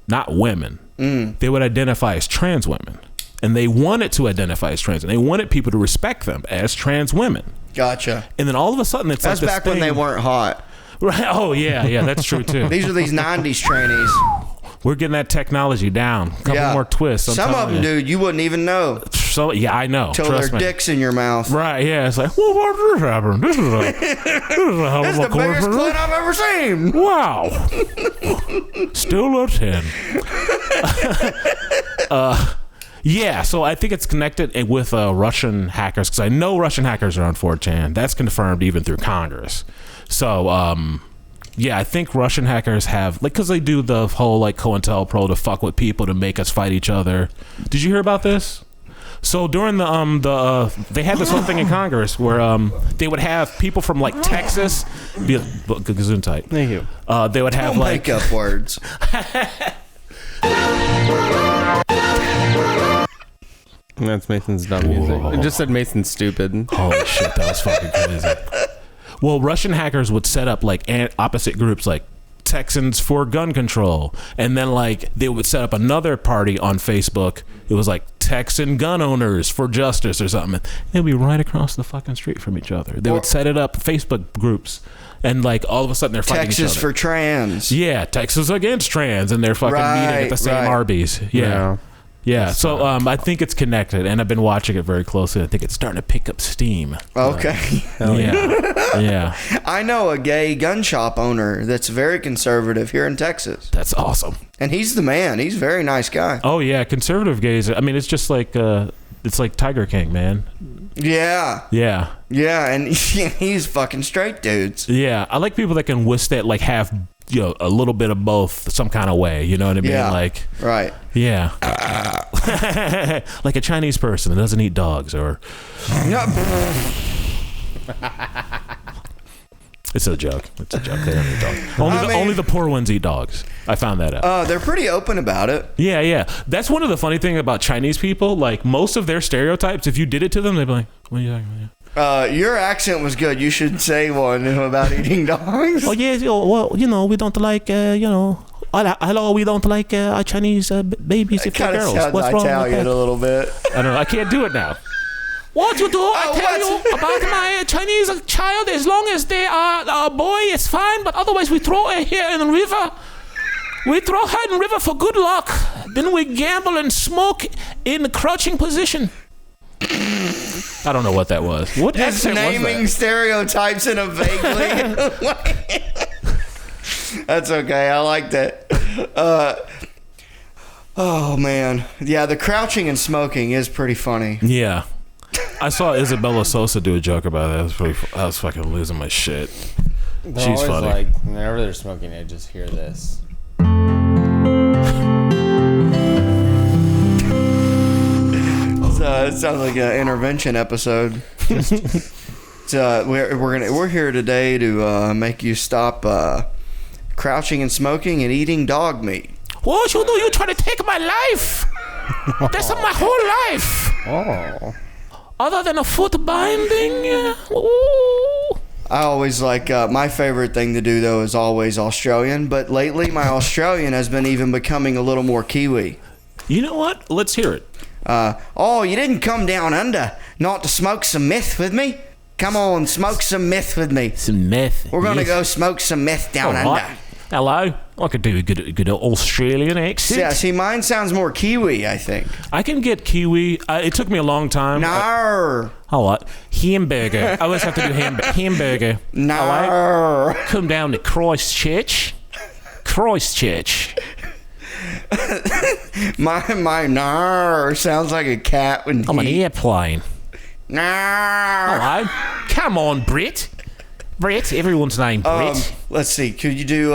not women. They would identify as trans women, and they wanted to identify as trans, and they wanted people to respect them as trans women. Gotcha. And then all of a sudden, that's like back when they weren't hot. Right. Oh yeah, that's true too. These are these 90s trainees. We're getting that technology down. A couple more twists. Some of them, dude, you wouldn't even know. So yeah, I know. Till their dicks in your mouth. Right. Yeah. It's like, well, what just happened? This is a hell of a the biggest clit I've ever seen. Wow. Still a 10. Yeah, so I think it's connected with Russian hackers, because I know Russian hackers are on 4chan. That's confirmed even through Congress. So, yeah, I think Russian hackers have, like, because they do the whole, like, COINTELPRO to fuck with people to make us fight each other. Did you hear about this? So during they had this whole thing in Congress where they would have people from, like, Texas be gesundheit. Thank you. They would have, like... Make up words. That's Mason's dumb music. It just said Mason's stupid. Holy shit, that was fucking crazy. Well, Russian hackers would set up like opposite groups, like Texans for gun control, and then like they would set up another party on Facebook. It was like Texan gun owners for justice or something. They'd be right across the fucking street from each other. They would set it up Facebook groups, and like all of a sudden they're fighting each other. Texas for trans. Yeah, Texas against trans, and they're fucking meeting at the same Arby's. Yeah. Yeah, so I think it's connected, and I've been watching it very closely. I think it's starting to pick up steam. Okay. Yeah. I know a gay gun shop owner that's very conservative here in Texas. That's awesome. And he's the man. He's a very nice guy. Oh, yeah, conservative gays. I mean, it's just like, it's like Tiger King, man. Yeah. Yeah. Yeah, and he's fucking straight dudes. Yeah, I like people that can withstand, like, have... a little bit of both some kind of way, you know what I mean? Yeah, like, right. Yeah. Like a Chinese person that doesn't eat dogs, or It's a joke. It's a joke. They don't eat dogs. Only the poor ones eat dogs. I found that out. They're pretty open about it. Yeah. That's one of the funny things about Chinese people. Like, most of their stereotypes, if you did it to them, they'd be like, what are you talking about? Your accent was good. You should say one about eating dogs. Oh, yeah. Well, we don't like, hello, we don't like Chinese babies if they're girls. Sounds What's wrong Italian with that? a little bit. I don't know. I can't do it now. What you do, I tell you about my Chinese child, as long as they are a boy, it's fine, but otherwise we throw her here in the river. We throw her in the river for good luck. Then we gamble and smoke in the crouching position. I don't know what that was. What Just accent was naming that? stereotypes in a vaguely way. That's okay. I like that. Oh, man. Yeah, the crouching and smoking is pretty funny. Yeah. I saw Isabella Sosa do a joke about that. I was fucking losing my shit. She's funny. Like, whenever they're smoking, I just hear this. It sounds like an intervention episode. We're here today to make you stop crouching and smoking and eating dog meat. What you do? You try to take my life? That's my whole life. Oh. Other than a foot binding. Ooh. I always like my favorite thing to do though is always Australian, but lately my Australian has been even becoming a little more Kiwi. You know what? Let's hear it. You didn't come down under not to smoke some meth with me? Come on, smoke some meth with me. Some meth. We're gonna go smoke some meth down under. Hello. I could do a good Australian accent. Yeah, see, mine sounds more Kiwi, I think. I can get Kiwi. It took me a long time. Nar. Hello. Hamburger. I always have to do hamburger. Nar. Hello. Come down to Christchurch. My nar sounds like a cat when I'm an airplane. Nar. Hello. Come on, Brett. Brett. Everyone's named Brett. Let's see. Could you do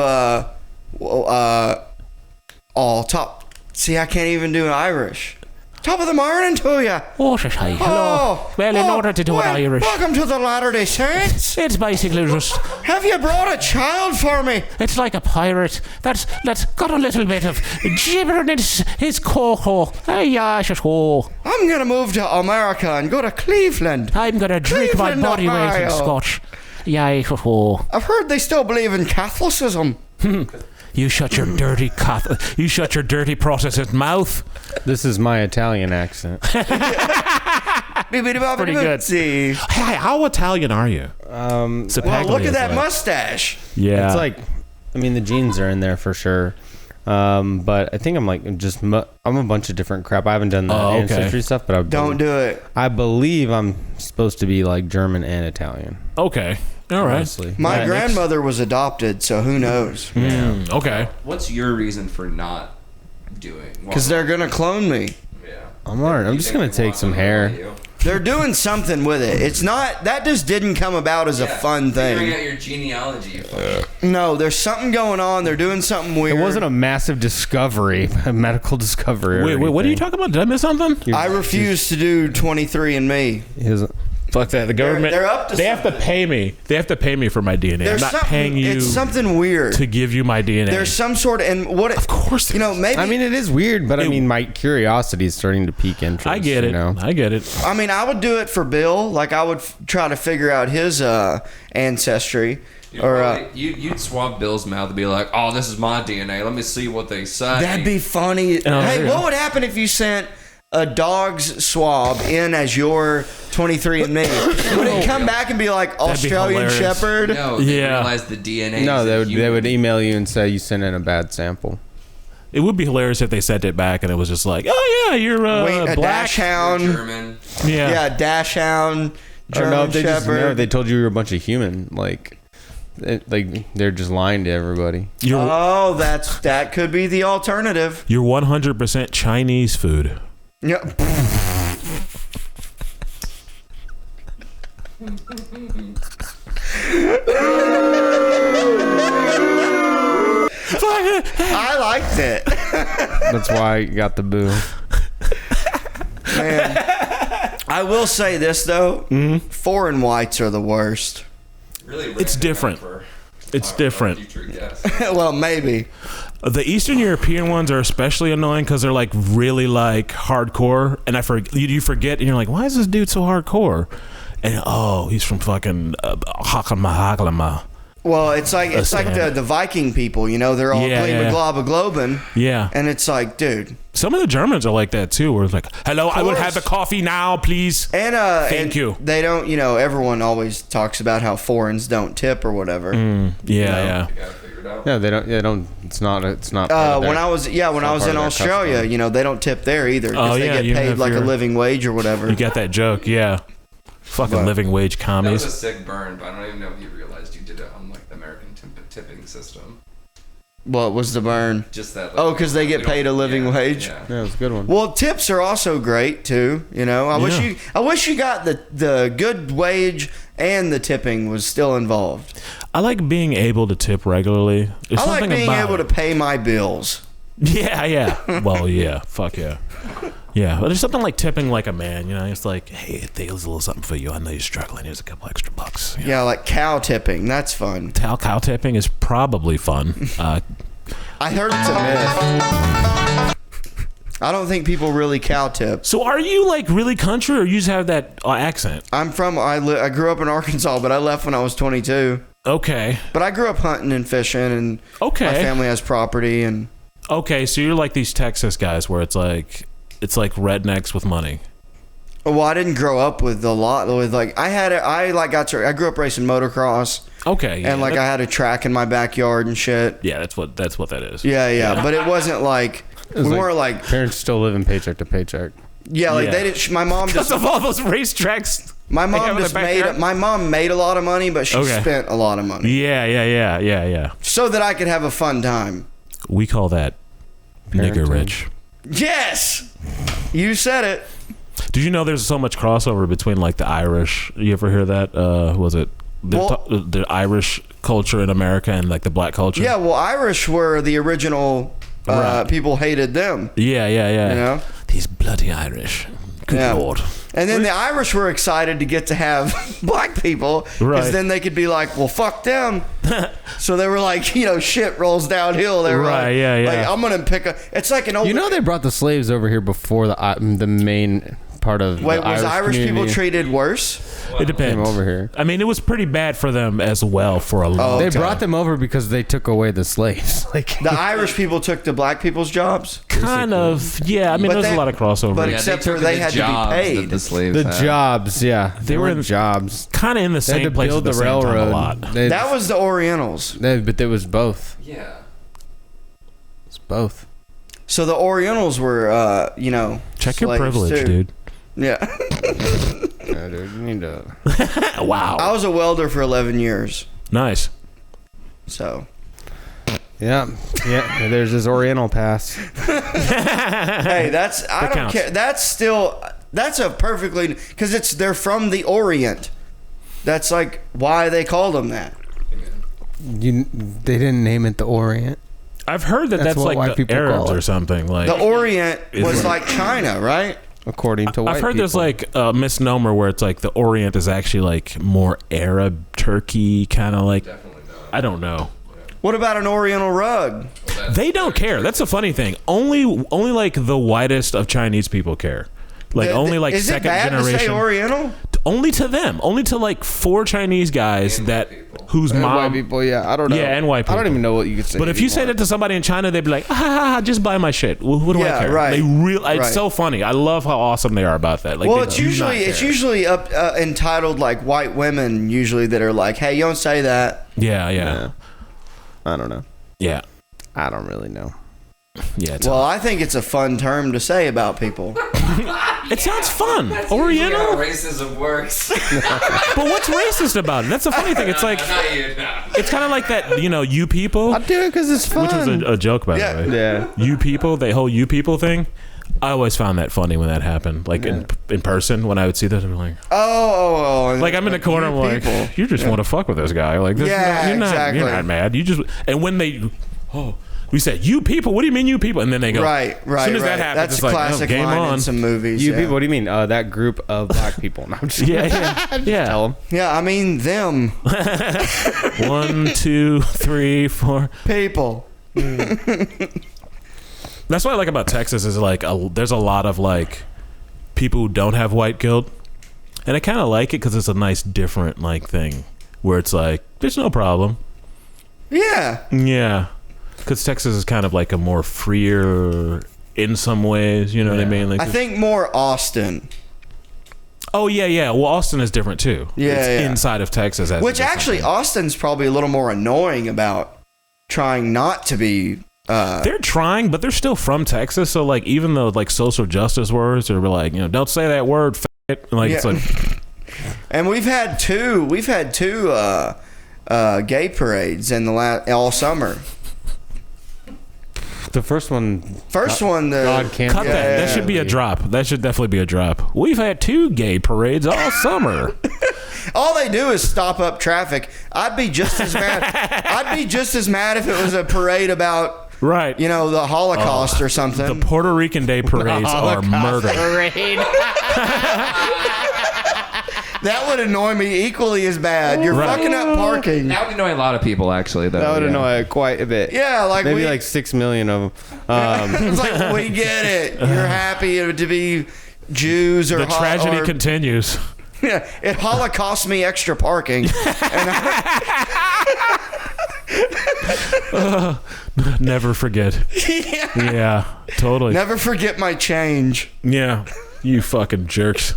top? See, I can't even do an Irish. Top of the morning to you. What a say. Hello. Well, in order to do an Irish, Welcome to the Latter-day Saints. it's basically just, Have you brought a child for me? it's like a pirate that's got a little bit of gibbering in his cocoa. Hey, yeah, just go. I'm gonna move to America and go to Cleveland. I'm gonna drink my Cleveland, body weight in Ohio. scotch. Yeah, just go. I've heard they still believe in Catholicism. You shut your dirty You shut your dirty Protestant mouth. This is my Italian accent. Pretty good. See. Hey, how Italian are you? Well, look at that mustache. Yeah. It's like, I mean, the genes are in there for sure. But I think I'm like I'm a bunch of different crap. I haven't done the ancestry stuff, but Don't do it. I believe I'm supposed to be like German and Italian. Okay. All right. Honestly. My Yeah, grandmother was adopted, so who knows? Okay. What's your reason for not doing? Because they're gonna clone me. Yeah. I'm alright. I'm just gonna take some hair. They're doing something with it. It's not that just didn't come about as a fun Figuring thing. out your genealogy. No, there's something going on. They're doing something weird. It wasn't a massive discovery, a medical discovery. Wait, what are you talking about? Did I miss something? I refuse to do 23andMe. Fuck that. The government. They're up to They have to pay me. They have to pay me for my DNA. I'm There's not something, paying you It's something weird. to give you my DNA. There's some sort of course you know, maybe. I mean, it is weird, but I mean, my curiosity is starting to pique interest. I get it. You know? I get it. I mean, I would do it for Bill. Like I would try to figure out his ancestry. You'd swab Bill's mouth and be like, "Oh, this is my DNA. Let me see what they say." That'd be funny. Hey, what would happen if you sent a dog's swab in as your 23andMe? Would it come back and be like Australian hilarious. Shepherd? No, they Yeah. realize the DNA. No, is they would email you and say you sent in a bad sample. It would be hilarious if they sent it back and it was just like, oh yeah, you're A black. dashhound. German. Yeah, dashhound. German Or no, if they just Shepherd. they told you you're a bunch of human, like they're just lying to everybody. That could be the alternative. You're 100% Chinese food. Yeah. I liked it. That's why I got the boo. Man. I will say this though, foreign whites are the worst. Really it's different. It's different. Well, maybe. The Eastern European ones are especially annoying because they're like really like hardcore, and you forget, and you're like, why is this dude so hardcore? And he's from fucking Hakalama. Well, it's like the Viking people, you know, they're all globin. Yeah. And it's like, dude. Some of the Germans are like that too, where it's like, hello, I will have the coffee now, please. And thank you. They don't, you know, everyone always talks about how foreigners don't tip or whatever. Yeah. Yeah, they don't. It's not. When I was in Australia, you know, they don't tip there either because they get paid like a living wage or whatever. You got that joke, yeah. Fucking living wage commies. That was a sick burn, but I don't even know if you realized you did it on like the American tipping system. What was the burn? Just that. Like, because they get paid a living wage. Yeah, it was a good one. Well, tips are also great too. You know, I wish you got the good wage and the tipping was still involved. I like being able to tip regularly. I like being able to pay my bills. Yeah. Well, yeah. Fuck yeah. Yeah, but there's something like tipping like a man, you know. It's like, hey, there's a little something for you. I know you're struggling. Here's a couple extra bucks. Yeah, like cow tipping. That's fun. Cow tipping is probably fun. I heard it's a myth. I don't think people really cow tip. So are you like really country, or you just have that accent? I grew up in Arkansas, but I left when I was 22. Okay. But I grew up hunting and fishing, and my family has property. And okay, so you're like these Texas guys where it's like rednecks with money. Well, I didn't grow up with a lot. With like I grew up racing motocross. Okay. Yeah, and like I had a track in my backyard and shit. Yeah, that's what that is. Yeah. But it wasn't like weren't like parents still living paycheck to paycheck. Yeah, like they didn't. My mom just because of all those racetracks. My mom just made. My mom made a lot of money, but she spent a lot of money. Yeah. So that I could have a fun time. We call that nigger rich. Yes, you said it. Did you know there's so much crossover between like the Irish? You ever hear that? Was it the Irish culture in America and like the black culture? Yeah, well, Irish were the original. People hated them. Yeah. You know, these bloody Irish. Good Lord. And then the Irish were excited to get to have black people because then they could be like, well, fuck them. So they were like, you know, shit rolls downhill. They were like, I'm going to pick it's like an old... You know they brought the slaves over here before the main part of Wait, the was Irish community. People treated worse? It depends. Over here. I mean, it was pretty bad for them as well for a long time. They brought them over because they took away the slaves. Like the Irish people took the black people's jobs? Kind of, yeah. I mean, there's a lot of crossover. But except for they had to be paid. The slaves jobs, yeah. They were in jobs. Kind of in the same place at the same time a lot. That was the Orientals. But there was both. Yeah. It's both. So the Orientals were, you know, check your privilege, dude. Yeah. Yeah, dude, you need to. Wow. I was a welder for 11 years. Nice. So. Yeah. There's this Oriental pass. Hey, I don't care. That's a perfectly because they're from the Orient. That's like why they called them that. They didn't name it the Orient. I've heard that's like the Arabs or something. Like the Orient was like China, right? According to white I've heard people. there's like a misnomer where it's like the Orient is actually like more Arab, Turkey, kind of like. Definitely not. I don't know. What about an Oriental rug? They don't care. That's the funny thing. Only like the whitest of Chinese people care. Like only like is second it bad generation. To say Oriental? Only to them. Only to like 4 Chinese guys whose mom. White people, yeah. I don't know. Yeah, and white people. I don't even know what you could say. But if you say that to somebody in China, they'd be like, just buy my shit. What do I care? Right. It's so funny. I love how awesome they are about that. Like, well, it's usually entitled like white women usually that are like, hey, you don't say that. Yeah. I don't know. Yeah. I don't really know. Yeah. Well, I think it's a fun term to say about people. It sounds fun. Oriental? How racism works. But what's racist about it? That's the funny thing. It's like it's kind of like that, you people. I do it because it's fun. Which was a joke, by the way. Yeah. You people, the whole you people thing. I always found that funny when that happened. Like in person, when I would see that, I'm like, oh. Like I'm in the corner, I'm like, you just want to fuck with this guy. Like, this, you're not mad. You just, and when they, We said, "You people, what do you mean, you people?" And then they go, Right. As soon as that happens, That's it's a like, classic game line on. in some movies. You yeah. people, what do you mean? That group of black people. No, I'm just Yeah. tell them. Yeah, I mean them 1, 2, 3, 4 people. That's what I like about Texas is like there's a lot of like people who don't have white guilt, and I kind of like it because it's a nice different like thing where it's like there's no problem. Yeah, because Texas is kind of like a more freer in some ways. You know what I mean? Like I think more Austin. Oh yeah. Well, Austin is different too. Yeah, inside of Texas, which actually Austin's probably a little more annoying about trying not to be. They're trying, but they're still from Texas. So like, even though like social justice words are like, don't say that word. Like it's like, and we've had two gay parades in the all summer. The first one. God can't. Cut that. That should be a drop. That should definitely be a drop. We've had 2 gay parades all summer. All they do is stop up traffic. I'd be just as mad. I'd be just as mad if it was a parade about. Right. The Holocaust or something. The Puerto Rican Day parades are murder. That would annoy me equally as bad. You're fucking up parking. That would annoy a lot of people, actually, though. That would annoy quite a bit. Yeah, like maybe like 6 million of them. It's like, we get it. You're happy to be Jews or the tragedy continues. Yeah, it Holocaust me extra parking. Never forget. Yeah, totally. Never forget my change. Yeah, you fucking jerks.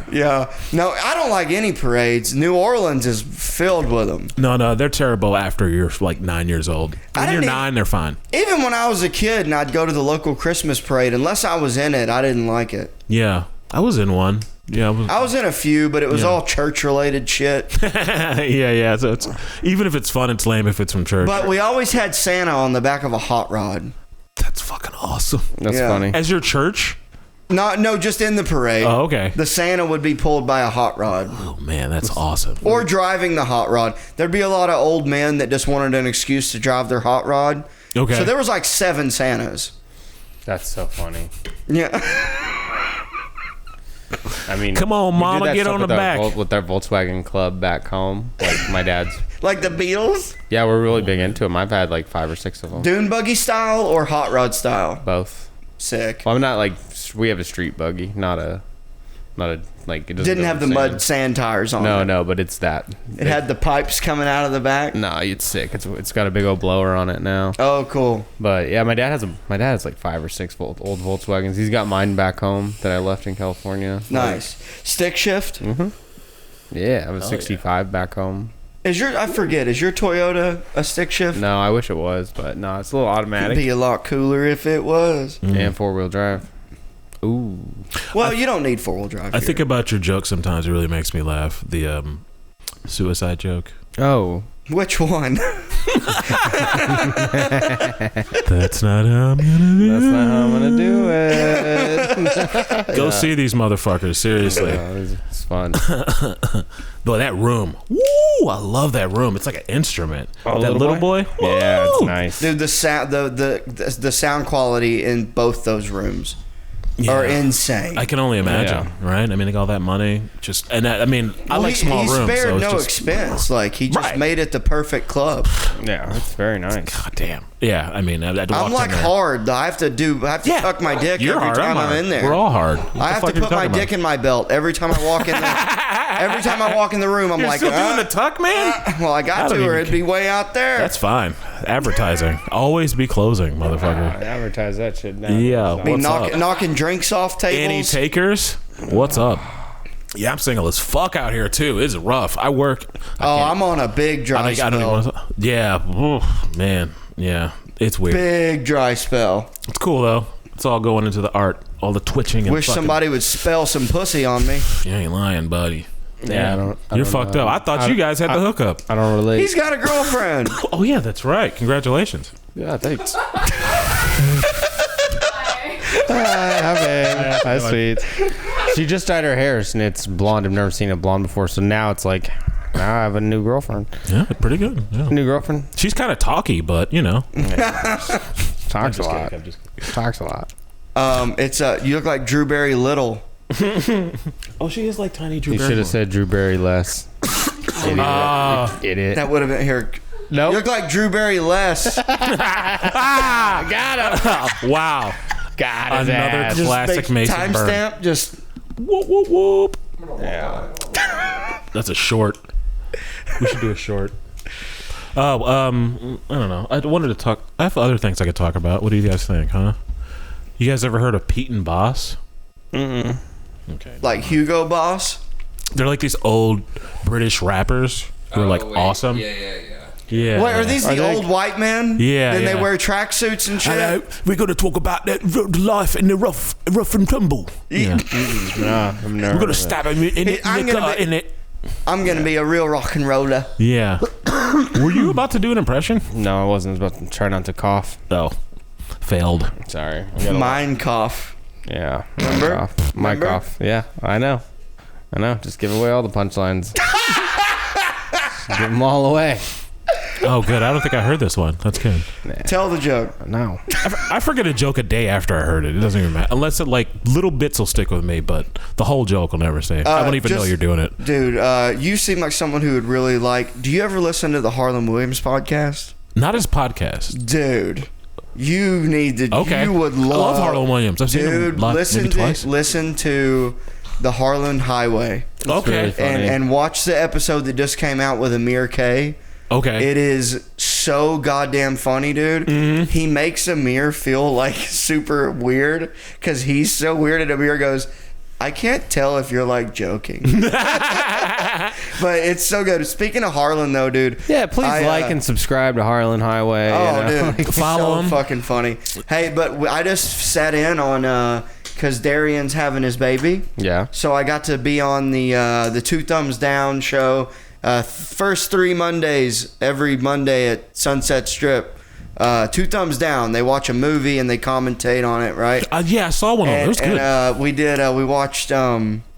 Yeah. No, I don't like any parades. New Orleans is filled with them. No, they're terrible after you're like 9 years old. When you're 9, they're fine. Even when I was a kid and I'd go to the local Christmas parade, unless I was in it, I didn't like it. Yeah, I was in one. Yeah, I was in a few, but it was all church-related shit. yeah. So it's even if it's fun, it's lame if it's from church. But we always had Santa on the back of a hot rod. That's fucking awesome. That's funny. As your church? No, just in the parade. Oh, okay. The Santa would be pulled by a hot rod. Oh man, that's awesome. Or driving the hot rod. There'd be a lot of old men that just wanted an excuse to drive their hot rod. Okay. So there was like 7 Santas. That's so funny. Yeah. I mean, come on, Mama, get on the back. With our Volkswagen club back home, like my dad's. Like the Beatles? Yeah, we're really big into them. I've had like 5 or 6 of them. Dune buggy style or hot rod style? Both. Sick. Well, I'm not like, we have a street buggy, not a like. It didn't have the mud sand tires on it. No, but it's that. It had the pipes coming out of the back. No, it's sick. It's got a big old blower on it now. Oh, cool. But yeah, my dad has like 5 or 6 old Volkswagens. He's got mine back home that I left in California. Nice. Stick shift? Mm-hmm. Yeah, I have a 65 back home. Is your Toyota a stick shift? No, I wish it was, but no, it's a little automatic. It'd be a lot cooler if it was. And 4-wheel drive. Ooh. Well, you don't need 4-wheel drive. I think about your joke sometimes. It really makes me laugh. The suicide joke. Oh. Which one? That's not how I'm gonna do That's not how I'm gonna do it. Go see these motherfuckers. Seriously. It's fun. Boy, that room. Woo! I love that room. It's like an instrument. Oh, that little boy. Yeah, it's Woo! nice. Dude, the sound quality in both those rooms are insane. I can only imagine, right? I mean, they got all that money. I like small he rooms. spared so no expense. Like, he just made it the perfect club. Yeah, it's very nice. God damn. Yeah, I mean, I'm like hard. I have to tuck my dick every time I'm in there. We're all hard. I have to put my dick in my belt every time I walk in there. Every time I walk in the room, I'm You're like, still doing the tuck, man? Well, I got to, or it'd be way out there. That's fine. Advertising. Always be closing, motherfucker. Advertise that shit now. Yeah. Be knocking drinks off tables. Any takers? What's up? Yeah, I'm single as fuck out here too. It's rough. I work. I'm on a big dry spell. I don't even want to. Yeah. Oh, man. Yeah. It's weird. Big dry spell. It's cool though. It's all going into the art. All the twitching and Wish somebody would spell some pussy on me. You ain't lying, buddy. Yeah, You're fucked up. I thought you guys had the hookup. I don't relate. He's got a girlfriend. Oh yeah, that's right. Congratulations. Yeah, thanks. Hi, babe. Hi, sweet. She just dyed her hair, and it's blonde. I've never seen it blonde before, so now it's like Now I have a new girlfriend. Yeah, pretty good. Yeah. New girlfriend. She's kind of talky, but you know, Talks a lot. Talks a lot. It's you look like Drew Barry Little. oh, she is like tiny Drew. You should have said Drew Barry less. Idiot. That would have been here. Nope. You look like Drew Barry less. Got him. Wow. Got his Another ass. classic Mason burn. Timestamp. Just Whoop whoop whoop. Yeah. That's a short. We should do a short. Oh, I don't know. I wanted to talk. I have other things I could talk about. What do you guys think, huh? You guys ever heard of Pete and Boss? Mm-mm. Okay. like Hugo Boss. They're like these old British rappers who are like awesome. Yeah. Wait, are these the old white men? Yeah. Then yeah. they wear tracksuits and shit. Hello, we're going to talk about that life in the rough and tumble. Yeah. Nah, I've never. We're going to stab him in it. I'm gonna be a real rock and roller. Yeah. Were you about to do an impression? No, I wasn't. I was about to try not to cough. Oh, failed. Sorry. Mine cough. Yeah. Remember? My Remember? cough. Yeah, I know. Just give away all the punchlines. Give them all away. Oh, good. I don't think I heard this one. That's good. Tell the joke. No. I forget a joke a day after I heard it. It doesn't even matter. Unless it like little bits will stick with me, but the whole joke will never stay. I won't even know you're doing it. Dude, you seem like someone who would really like. Do you ever listen to the Sherwin-William podcast? Not his podcast. Dude, you need to. Okay. You would love. I love Sherwin-Williams. I've seen him live, maybe twice. Listen to the Harlan Highway. Okay. Really funny. And watch the episode that just came out with Amir K. Okay. It is so goddamn funny, dude. Mm-hmm. He makes Amir feel like super weird because he's so weird, and Amir goes, I can't tell if you're like joking. But it's so good. Speaking of Harlan, though, dude. Yeah, please like and subscribe to Harlan Highway. Oh, dude. Follow him. Fucking funny. Hey, but I just sat in on, because Darian's having his baby. Yeah. So I got to be on the Two Thumbs Down show. First 3 Mondays, every Monday at Sunset Strip. Two Thumbs Down. They watch a movie and they commentate on it, right? Yeah, I saw one of them. It was good. And we watched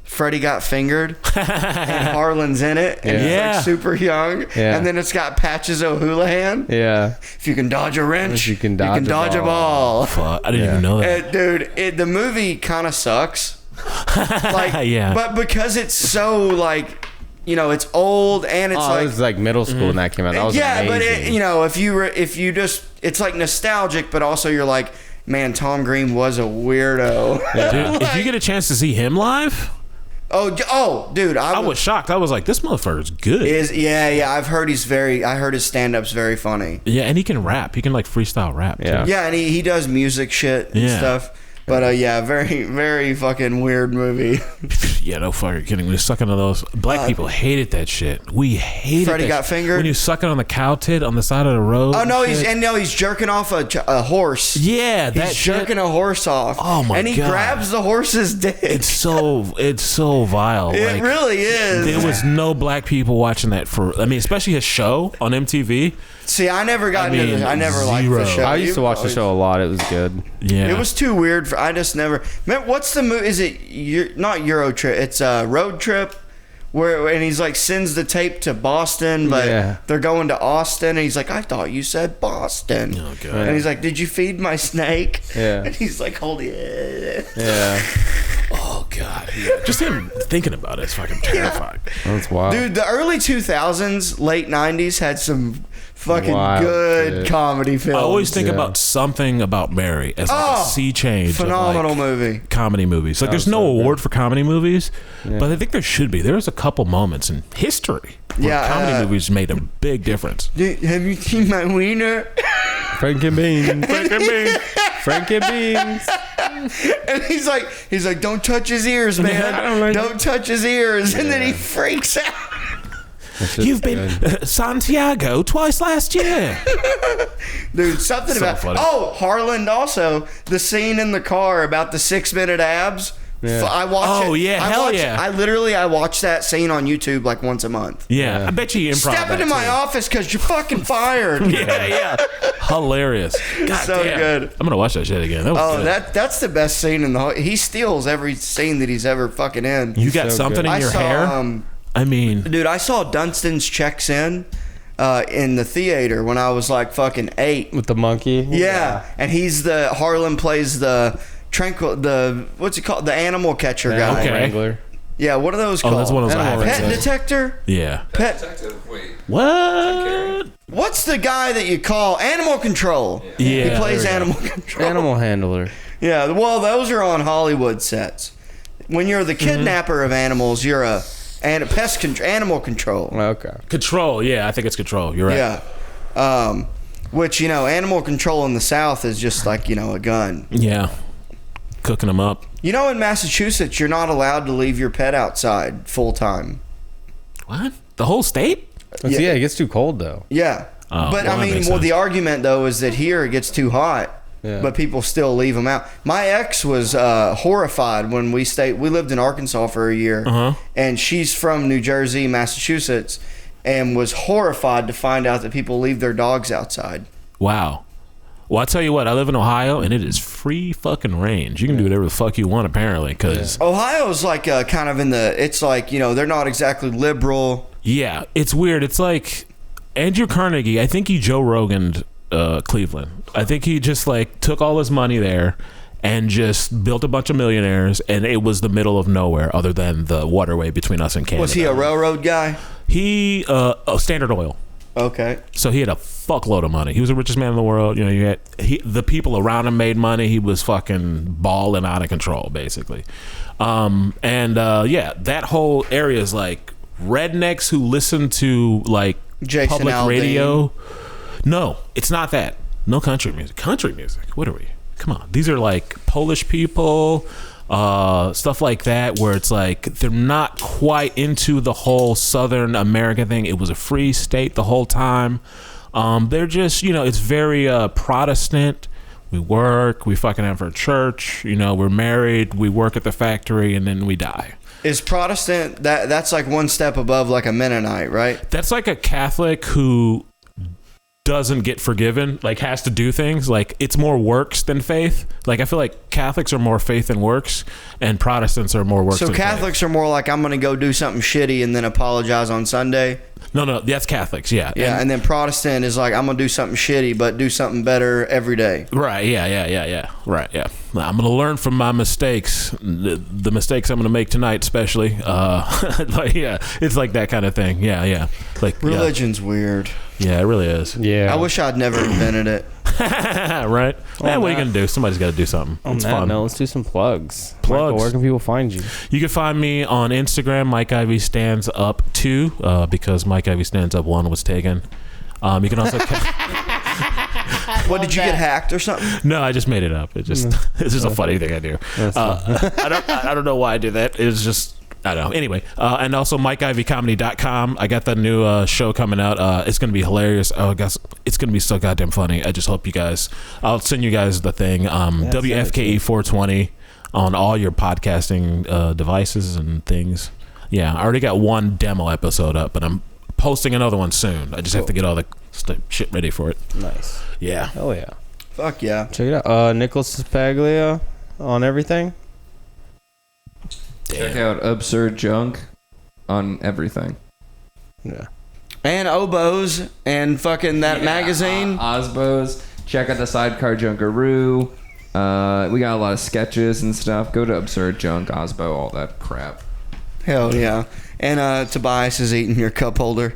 Freddie Got Fingered, and Harlan's in it, and he's like super young, and then it's got Patches O'Houlihan. Yeah. If you can dodge a wrench, you can dodge a ball. Fuck, I didn't even know that. Dude, the movie kind of sucks. Like, yeah. But because it's so like, you know, it's old and it's like it was like middle school when that came out. That was amazing. but if you just, it's like nostalgic, but also you're like, man, Tom Green was a weirdo. Yeah. Dude, if you get a chance to see him live, dude, I was shocked. I was like, this motherfucker's good. I've heard I heard his stand-up's very funny. Yeah, and he can rap. He can like freestyle rap. Yeah. Too. Yeah, and he does music shit and stuff. But very, very fucking weird movie. Yeah, no fucking kidding. We sucking on those. Black people hated that shit. We hated Freddie that Got Fingered? when you sucking on the cow tit on the side of the road. Oh no, and he's jerking off a horse. Yeah, he's jerking a horse off. Oh my god! And he grabs the horse's dick. It's so vile. It really is. There was no black people watching that especially his show on MTV. See, I never got into this. I never liked the show. I used to watch the show a lot. It was good. Yeah. It was too weird. I just never. Man, what's the movie? Is it not Euro Trip? It's a Road Trip. And he's like sends the tape to Boston, but they're going to Austin, and he's like, I thought you said Boston. Oh god. And he's like, did you feed my snake? Yeah. And he's like, hold it. Yeah. Oh god. Yeah. Just him thinking about it is fucking terrifying. That's wild. Dude, the early 2000s, late 90s had some fucking good comedy films. I always think about Something About Mary as like a sea change. Phenomenal of like movie. Comedy movies. Like there's no award for comedy movies, but I think there should be. There's a couple moments in history where comedy movies made a big difference. Have you seen my wiener? Frankie Beans. Frankie Beans. And he's like, don't touch his ears, man. Don't touch his ears. And then he freaks out. You've been Santiago twice last year. Dude, something So about... funny. Oh, Harlan also. The scene in the car about the 6-minute abs. Yeah. I watch it. Oh, yeah. Hell yeah. I watch that scene on YouTube like once a month. Yeah, I bet you improv. Step into my office because you're fucking fired. Yeah. Hilarious. God So damn. good. I'm going to watch that shit again. That was good. That's the best scene in the whole... He steals every scene that he's ever fucking in. You got so something good. in your hair? I mean, dude, I saw Dunstan's Checks In the theater when I was like fucking 8 with the monkey. Yeah, and Harlan plays what's he called, the animal catcher guy. Okay. Wrangler. Yeah, what are those called? That's one of those Pet detector. Yeah. Pet detective. Wait. What? What's the guy that you call animal control? Yeah. He plays animal control. Animal handler. Yeah, well, those are on Hollywood sets. When you're the kidnapper of animals, you're animal control. Okay. Control. Yeah, I think it's control. You're right. Yeah. Which, animal control in the South is just like, a gun. Yeah. Cooking them up. In Massachusetts, you're not allowed to leave your pet outside full time. What? The whole state? Yeah, it gets too cold though. Yeah. Oh, but well, I mean, the argument though is that here it gets too hot, but people still leave them out. My ex was horrified when we lived in Arkansas for a year, and she's from New Jersey, Massachusetts, and was horrified to find out that people leave their dogs outside. Wow. Well, I tell you what, I live in Ohio, and it is free fucking range. You can do whatever the fuck you want, apparently, because Ohio's like kind of it's like, they're not exactly liberal. Yeah, it's weird. It's like Andrew Carnegie, I think he Joe Rogan'd Cleveland. I think he just like took all his money there and just built a bunch of millionaires, and it was the middle of nowhere other than the waterway between us and Canada. Was he a railroad guy? He, Standard Oil. Okay. So he had a fuckload of money. He was the richest man in the world. The people around him made money. He was fucking balling out of control, basically. That whole area is like rednecks who listen to like Jason public Aldean. radio. No, it's not that. No country music. Country music. What are we? Come on. These are like Polish people, stuff like that, where it's like they're not quite into the whole Southern America thing. It was a free state the whole time. They're just, it's very Protestant. We work, we fucking have our church, we're married, we work at the factory, and then we die. Is Protestant, that's like one step above like a Mennonite, right? That's like a Catholic who doesn't get forgiven, like has to do things. Like it's more works than faith. Like I feel like Catholics are more faith than works, and Protestants are more works than Catholics faith. are more like, I'm going to go do something shitty and then apologize on Sunday. No, that's Catholics, yeah. Yeah, and then Protestant is like, I'm going to do something shitty, but do something better every day. Right, yeah. Right, yeah. I'm going to learn from my mistakes, the mistakes I'm going to make tonight, especially. It's like that kind of thing. Yeah. Like religion's weird. Yeah, it really is. Yeah. I wish I'd never invented it. Right? What are you going to do? Somebody's got to do something. It's fun. No, let's do some plugs. Plugs. Michael, where can people find you? You can find me on Instagram, Mike Ivy Stands Up 2, because Mike Ivy Stands Up 1 was taken. You can also... What, did you get hacked or something? No, I just made it up. It's just a funny thing I do. I don't know why I do that. It's just... I don't know. Anyway, and also MikeIvyComedy.com. I got that new show coming out. It's going to be hilarious. Oh, guys, it's going to be so goddamn funny. I just hope you guys... I'll send you guys the thing. WFKE 420 on all your podcasting devices and things. Yeah, I already got one demo episode up, but I'm posting another one soon. I just have to get all the shit ready for it. Nice. Yeah. Hell yeah. Fuck yeah. Check it out. Nicholas Ceppaglia on everything. Check out Absurd Junk on everything. Yeah. And Oboes and fucking that magazine. Osbos. Check out the Sidecar Junkaroo. We got a lot of sketches and stuff. Go to Absurd Junk, Osbo, all that crap. Hell yeah. And Tobias is eating your cup holder.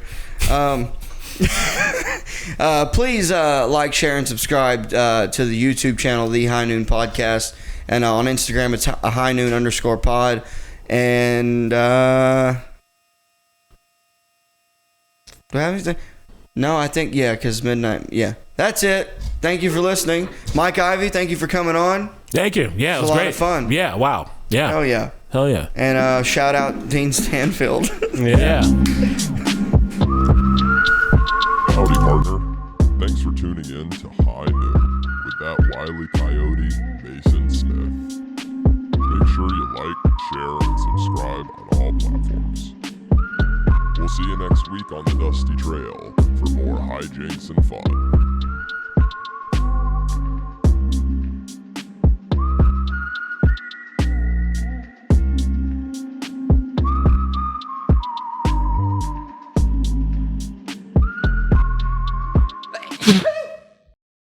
Please like, share, and subscribe to the YouTube channel, The High Noon Podcast. And on Instagram, it's @highnoon_pod. And do I have anything? No, I think, because midnight. Yeah. That's it. Thank you for listening. Mike Ivy, thank you for coming on. Thank you. Yeah, it was a lot great. of fun. Yeah, wow. Yeah. Hell yeah. Hell yeah. And shout out Dean Stanfield. Yeah. Howdy, partner. Thanks for tuning in to High Noon with that wily coyote, Mason Smith. Make sure you like, share, and subscribe on all platforms. We'll see you next week on the Dusty Trail for more hijinks and fun. Bye.